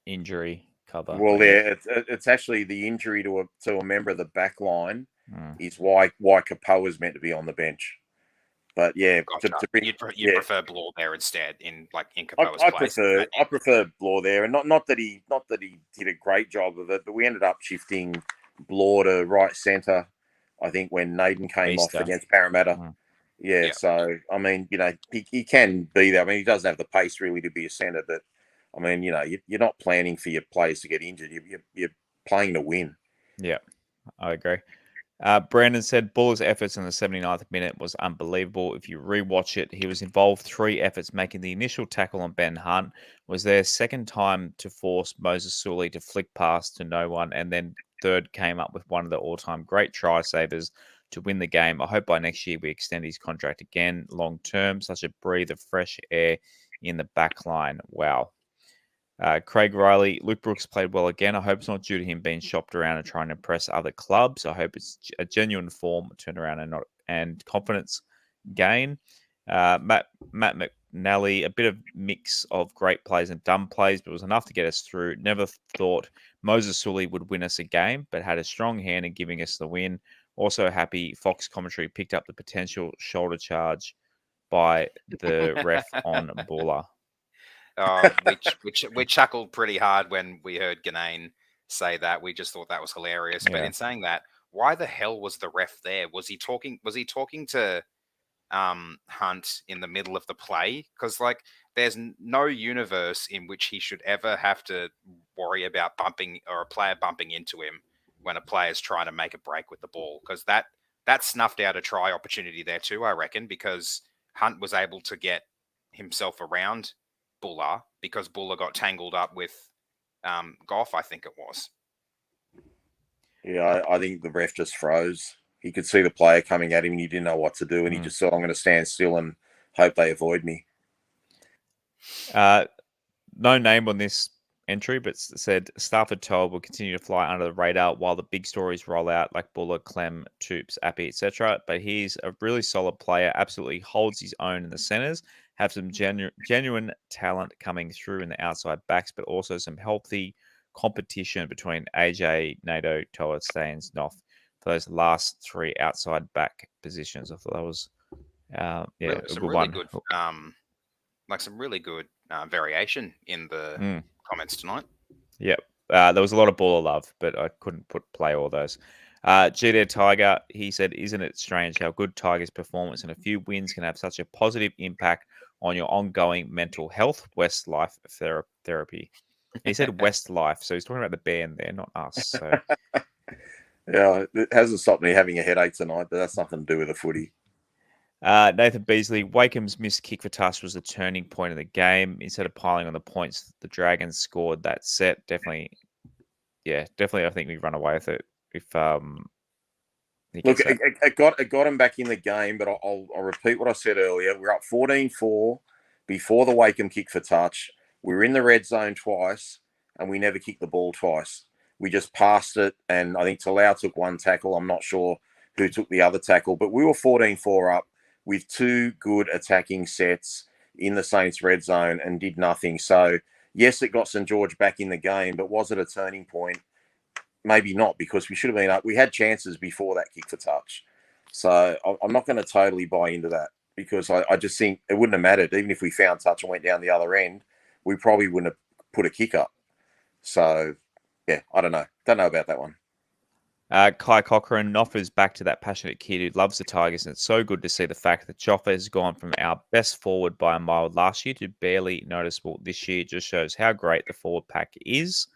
Injury cover. Well, yeah, it's actually the injury to a member of the back line is why Capoe is meant to be on the bench. But yeah, gotcha. You'd prefer Blore there instead in Capoe's place. I prefer Blore there, and not that he did a great job of it, but we ended up shifting Blore to right centre. I think when Naden came off against Parramatta. Yeah, so I mean, he can be there. I mean, he doesn't have the pace really to be a centre, but I mean, you're not planning for your players to get injured. You're playing to win. Yeah, I agree. Brandon said Buller's efforts in the 79th minute was unbelievable. If you rewatch it, he was involved 3 efforts, making the initial tackle on Ben Hunt, was their second time to force Moses Sully to flick past to no one, and then third came up with one of the all-time great try savers to win the game. I hope by next year we extend his contract again long term. Such a breath of fresh air in the back line. Wow. Craig Riley, Luke Brooks played well again. I hope it's not due to him being shopped around and trying to impress other clubs. I hope it's a genuine form turnaround and confidence gain. Matt McNally, a bit of mix of great plays and dumb plays, but it was enough to get us through. Never thought Moses Sully would win us a game, but had a strong hand in giving us the win. Also happy Fox commentary picked up the potential shoulder charge by the ref on Buller. We chuckled pretty hard when we heard Ganane say that. We just thought that was hilarious. Yeah. But in saying that, why the hell was the ref there? Was he talking to Hunt in the middle of the play? Because there's no universe in which he should ever have to worry about a player bumping into him when a player's trying to make a break with the ball. Because that snuffed out a try opportunity there too, I reckon, because Hunt was able to get himself around Buller because Buller got tangled up with Goff, I think it was. Yeah, I think the ref just froze. He could see the player coming at him and he didn't know what to do, and he just thought, I'm going to stand still and hope they avoid me. No name on this entry, but said Stafford Toll will continue to fly under the radar while the big stories roll out like Buller, Clem, Toops, Appy, etc. But he's a really solid player, absolutely holds his own in the centres, have some genuine talent coming through in the outside backs, but also some healthy competition between AJ, Nato, Toa, Staines, Noff for those last 3 outside back positions. I thought that was a good one. Some really good variation in the comments tonight. Yep. There was a lot of Baller love, but I couldn't play all those. GD Tiger, he said, isn't it strange how good Tiger's performance and a few wins can have such a positive impact on your ongoing mental health? WestsLife therapy. He said WestsLife, so he's talking about the band there, not us. So. Yeah, it hasn't stopped me having a headache tonight, but that's nothing to do with the footy. Nathan Beasley, Wakeham's missed kick for touch was the turning point of the game. Instead of piling on the points, the Dragons scored that set. Definitely, I think we run away with it. If look, it got him back in the game, but I'll repeat what I said earlier. We're up 14-4 before the Wakeham kick for touch. We were in the red zone twice, and we never kicked the ball twice. We just passed it, and I think Talau took one tackle. I'm not sure who took the other tackle, but we were 14-4 up with 2 good attacking sets in the Saints red zone and did nothing. So, yes, it got St. George back in the game, but was it a turning point? Maybe not, because we should have been up. We had chances before that kick for touch. So I'm not going to totally buy into that because I just think it wouldn't have mattered. Even if we found touch and went down the other end, we probably wouldn't have put a kick up. So, yeah, I don't know. Don't know about that one. Kai Cochran offers back to that passionate kid who loves the Tigers, and it's so good to see the fact that Joffa has gone from our best forward by a mile last year to barely noticeable this year. It just shows how great the forward pack is.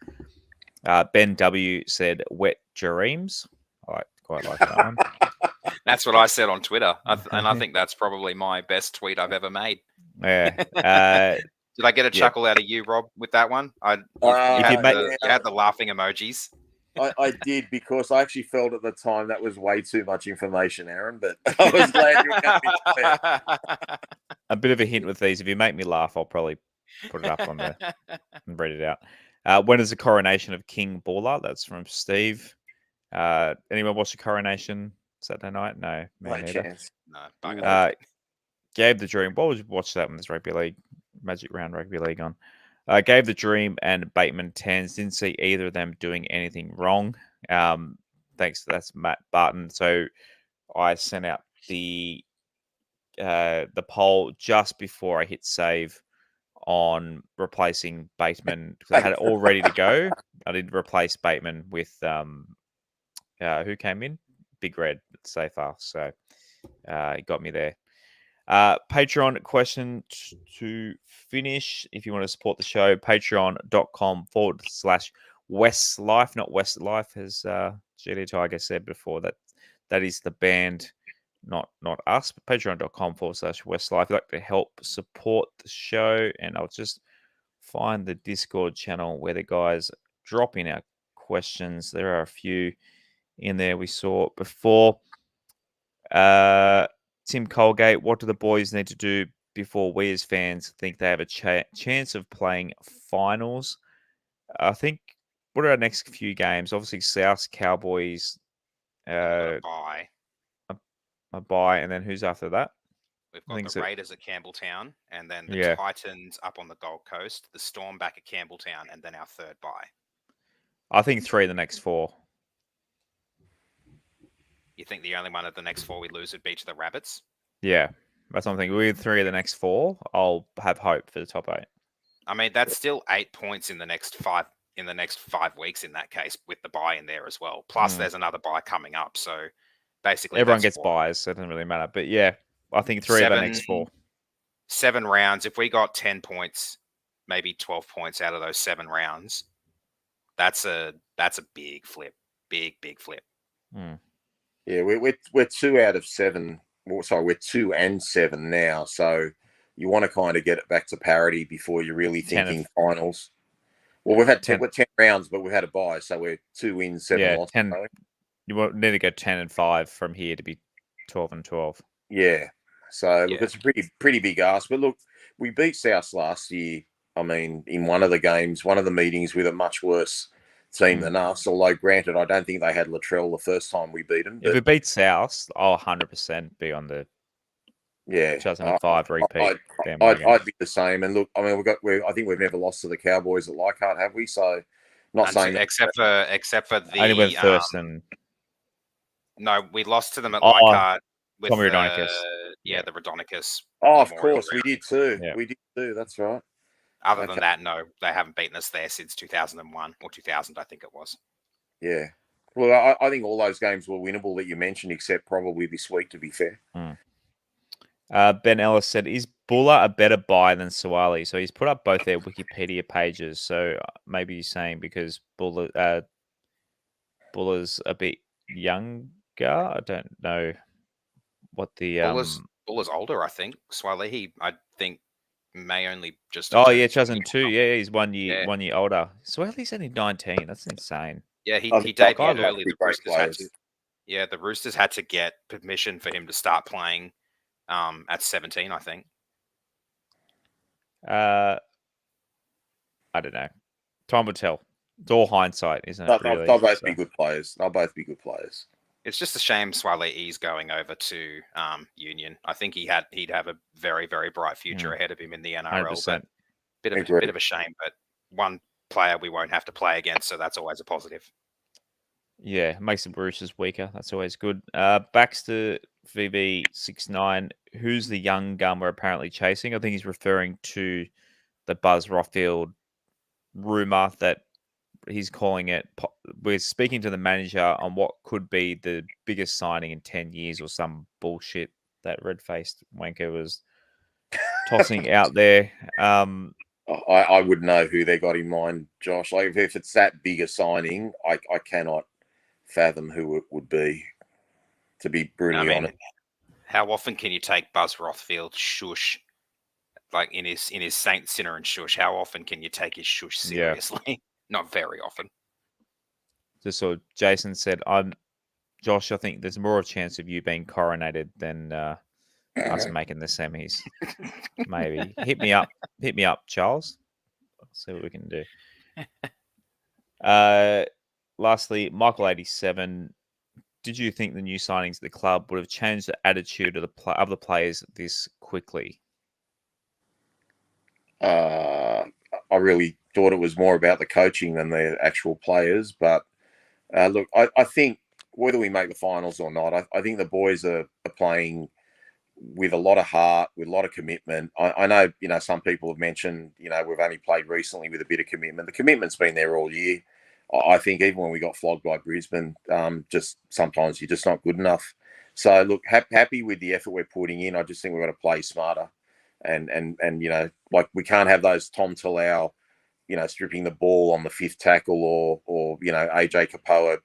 Ben W said wet dreams. I quite like that one. That's what I said on Twitter, and I think that's probably my best tweet I've ever made. Yeah. Did I get a chuckle out of you, Rob, with that one? You had the laughing emojis. I did, because I actually felt at the time that was way too much information, Aaron, but I was glad you were a bit of a hint with these. If you make me laugh, I'll probably put it up on there and read it out. When is the coronation of King Baller? That's from Steve. Anyone watch the coronation Saturday night? No, me neither. chance. No, Gave the Dream. What would you watch that when there's rugby league, Magic Round Rugby League on? Gave the Dream and Bateman 10s. Didn't see either of them doing anything wrong. Thanks. That's Matt Barton. So I sent out the poll just before I hit save on replacing Bateman, because I had it all ready to go. I did replace Bateman with who came in? Big Red so far. So it got me there. Patreon question to finish. If you want to support the show, patreon.com/WestsLife, not WestsLife, as GD Tiger said before. That is the band, not us. But patreon.com/WestsLife. If you'd like to help support the show, and I'll just find the Discord channel where the guys drop in our questions. There are a few in there we saw before. Tim Colgate, what do the boys need to do before we as fans think they have a chance of playing finals? I think, what are our next few games? Obviously, South Cowboys. a bye. A bye, and then who's after that? We've got the Raiders at Campbelltown, and then the Titans up on the Gold Coast, the Storm back at Campbelltown, and then our third bye. I think 3 of the next 4. You think the only one of the next 4 we lose would be to the Rabbits? Yeah, that's what I'm thinking. With 3 of the next 4, I'll have hope for the top 8. I mean, that's still 8 points in the next 5 weeks in that case, with the bye in there as well. Plus, there's another bye coming up. So basically, everyone gets buys, so it doesn't really matter. But yeah, I think 3 of the next 4. 7 rounds. If we got 10 points, maybe 12 points out of those 7 rounds, that's a big flip. Big flip. Yeah, we're 2 out of 7. Sorry, we're 2 and 7 now. So you want to kind of get it back to parity before you're really thinking finals. Well, we've had 10 rounds, but we've had a bye, so we're 2 wins, 7 losses. 10. You need to go 10 and 5 from here to be 12 and 12. Yeah. So look, it's a pretty big ask. But look, we beat South last year. I mean, in one of the meetings with a much worse team than us. Although, granted, I don't think they had Latrell the first time we beat them. If we beat South, I'll 100% be on the 2005 repeat. I'd be the same. And look, I mean, I think we've never lost to the Cowboys at Leichhardt, have we? So, not saying that, except for the only went first and no, we lost to them at Leichhardt with Tommy Rodonicus. The Rodonicus. Oh, of course, we did too. Yeah. We did too. That's right. Other than that, no, they haven't beaten us there since 2001 or 2000, I think it was. Yeah. Well, I think all those games were winnable that you mentioned, except probably this week, to be fair. Ben Ellis said, is Buller a better buy than Suwali? So he's put up both their Wikipedia pages. So maybe he's saying because Buller's a bit younger. I don't know what the... Buller's older, I think. Suwali, I think, may only just... 2002. Yeah, he's 1 year older. Suwali's only 19. That's insane. Yeah, he debuted early. The Roosters had to get permission for him to start playing at 17, I think. I don't know. Time will tell. It's all hindsight, isn't it? They'll both be good players. They'll both be good players. It's just a shame Swale's going over to Union. I think he'd have a very, very bright future ahead of him in the NRL. 100%. But bit of a shame, but one player we won't have to play against, so that's always a positive. Yeah, makes the Roosters weaker. That's always good. Baxter VB69, who's the young gun we're apparently chasing? I think he's referring to the Buzz Rothfield rumor that he's calling it. We're speaking to the manager on what could be the biggest signing in 10 years or some bullshit that red-faced wanker was tossing out there. I would know who they got in mind, Josh. Like if it's that big a signing, I cannot fathom who it would be. To be brutally honest, how often can you take Buzz Rothfield shush, like in his Saint Sinner and shush? How often can you take his shush seriously? Yeah. Not very often. Just so Jason said, Josh, I think there's more of a chance of you being coronated than us making the semis. Maybe hit me up, Charles. I'll see what we can do. Lastly, Michael 87. Did you think the new signings at the club would have changed the attitude of the players this quickly? I really thought it was more about the coaching than the actual players. But look, I think whether we make the finals or not, I think the boys are playing with a lot of heart, with a lot of commitment. I know, some people have mentioned, we've only played recently with a bit of commitment. The commitment's been there all year. I think even when we got flogged by Brisbane, just sometimes you're just not good enough. So look, happy with the effort we're putting in. I just think we've got to play smarter, and like we can't have those Tom Talau, stripping the ball on the fifth tackle, or AJ Kapoa,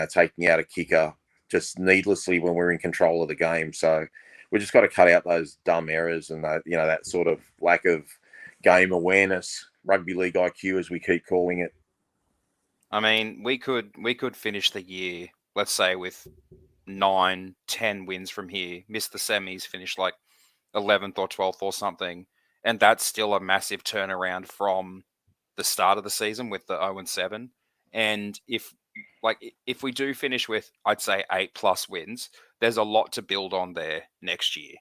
taking out a kicker just needlessly when we're in control of the game. So we just got to cut out those dumb errors and that sort of lack of game awareness, rugby league IQ, as we keep calling it. I mean, we could finish the year, let's say, with 9-10 wins from here, miss the semis, finish like 11th or 12th or something, and that's still a massive turnaround from the start of the season with the 0-7. And if we do finish with, I'd say, 8+ wins, there's a lot to build on there next year,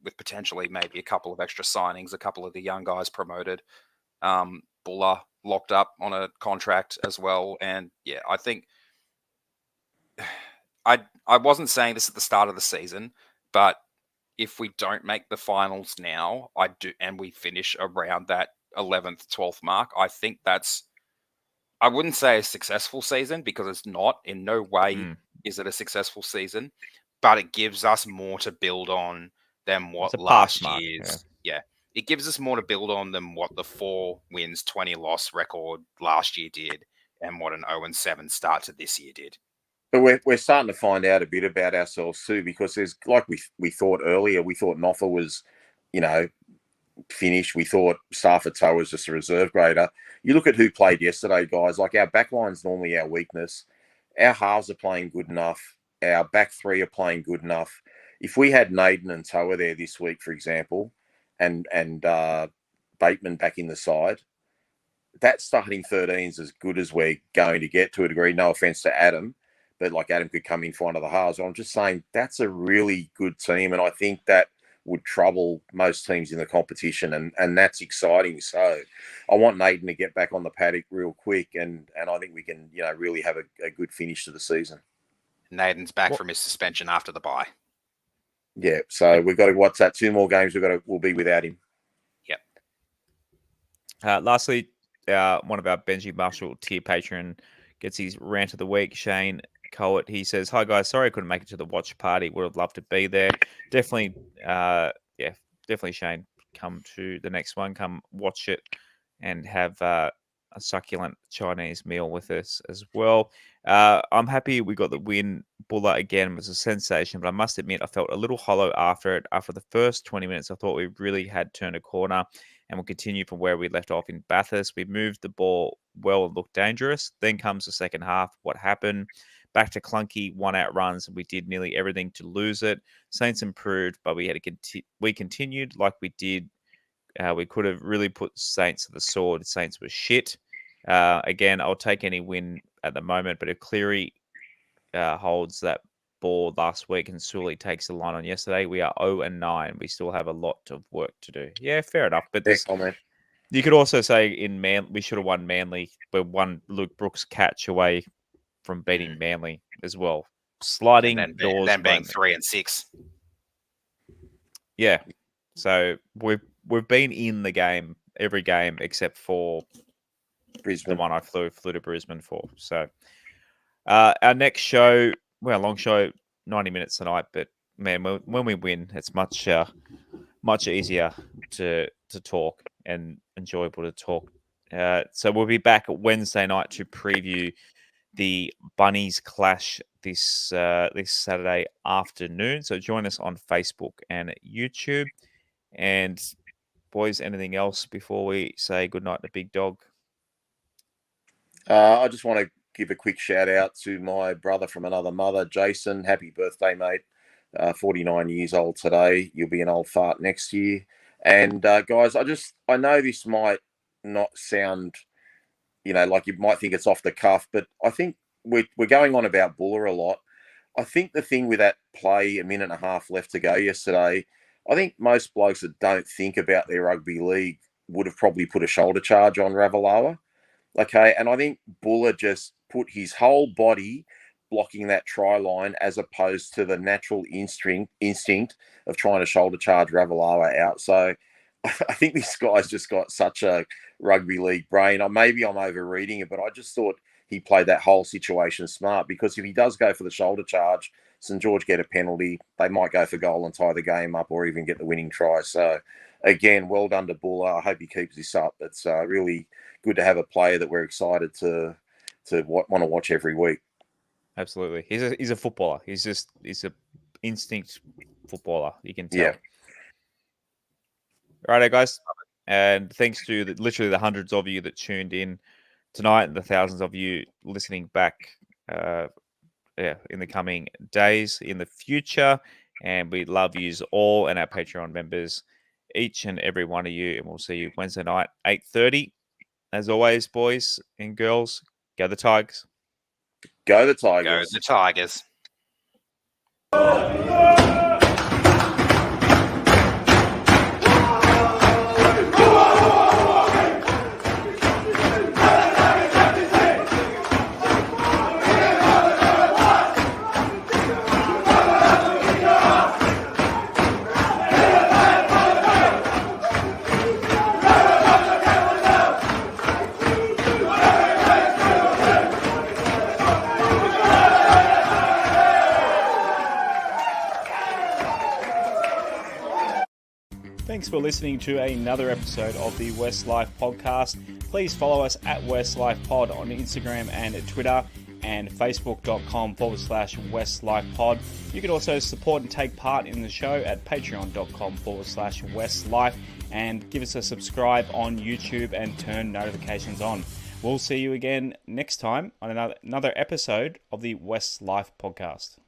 with potentially maybe a couple of extra signings, a couple of the young guys promoted. Buller locked up on a contract as well. And yeah, I think I wasn't saying this at the start of the season, but if we don't make the finals now, and we finish around that 11th, 12th mark, I think I wouldn't say a successful season, because it's not. In no way is it a successful season, but it gives us more to build on than what last year's. Yeah. It gives us more to build on than what the 4 wins, 20 loss record last year did, and what an 0-7 start to this year did. But we're starting to find out a bit about ourselves too, because there's, like we thought earlier, we thought Noffa was, finished. We thought Starford was just a reserve grader. You look at who played yesterday, guys. Like, our backline's normally our weakness. Our halves are playing good enough. Our back three are playing good enough. If we had Naden and Toa there this week, for example, and Bateman back in the side, that starting 13 is as good as we're going to get, to a degree. No offense to Adam, but like, Adam could come in for one of the halves. I'm just saying that's a really good team, and I think that would trouble most teams in the competition, and that's exciting. So I want Naden to get back on the paddock real quick, and I think we can really have a good finish to the season. Naden's back from his suspension after the bye. Yeah, so we've got to, what's that, 2 more games we'll be without him. Yep. Lastly, one of our Benji Marshall tier patron gets his rant of the week, Shane Coet. He says, "Hi guys, sorry I couldn't make it to the watch party. Would have loved to be there. Definitely, definitely, Shane, come to the next one. Come watch it and have a succulent Chinese meal with us as well. I'm happy we got the win. Buller again was a sensation, but I must admit I felt a little hollow after it. After the first 20 minutes, I thought we really had turned a corner and we'll continue from where we left off in Bathurst. We moved the ball well and looked dangerous. Then comes the second half. What happened? Back to clunky one-out runs, and we did nearly everything to lose it. Saints improved, but we continued like we did. We could have really put Saints to the sword. Saints were shit. Again, I'll take any win at the moment, but if Cleary holds that ball last week and Sully takes the line on yesterday, we are 0-9. We still have a lot of work to do. Yeah, fair enough. But you could also say we should have won Manly, but won Luke Brooks' catch away from beating Manly as well. Sliding and doors. then being moment. 3 and 6. Yeah. So we've been in the game, every game except for Brisbane. the one I flew to Brisbane for. So our next show, well, long show, 90 minutes tonight, but man, when we win, it's much easier to talk and enjoyable to talk. So we'll be back Wednesday night to preview the Bunnies clash this Saturday afternoon. So join us on Facebook and YouTube. And boys, anything else before we say goodnight to Big Dog? I just want to give a quick shout out to my brother from another mother, Jason. Happy birthday, mate. 49 years old today. You'll be an old fart next year. And guys, I know this might not sound, like you might think it's off the cuff, but I think we're going on about Buller a lot. I think the thing with that play, a minute and a half left to go yesterday, I think most blokes that don't think about their rugby league would have probably put a shoulder charge on Ravalawa. Okay, and I think Buller just put his whole body blocking that try line as opposed to the natural instinct of trying to shoulder charge Ravalawa out. So I think this guy's just got such a rugby league brain. Or maybe I'm overreading it, but I just thought he played that whole situation smart, because if he does go for the shoulder charge, St. George get a penalty, they might go for goal and tie the game up or even get the winning try. So again, well done to Buller. I hope he keeps this up. It's really good to have a player that we're excited to want to watch every week. Absolutely. He's a footballer. He's a instinct footballer. You can tell. Yeah. Righto, guys. And thanks to literally the hundreds of you that tuned in tonight and the thousands of you listening back in the coming days, in the future. And we love yous all and our Patreon members, each and every one of you. And we'll see you Wednesday night, 8:30. As always, boys and girls, go the Tigers. Go the Go Tigers. the Tigers. Thanks for listening to another episode of the WestsLife podcast. Please follow us at WestsLife Pod on Instagram and Twitter, and facebook.com/WestsLife Pod. You can also support and take part in the show at patreon.com/WestsLife, and give us a subscribe on YouTube and turn notifications on. We'll see you again next time on another episode of the WestsLife podcast.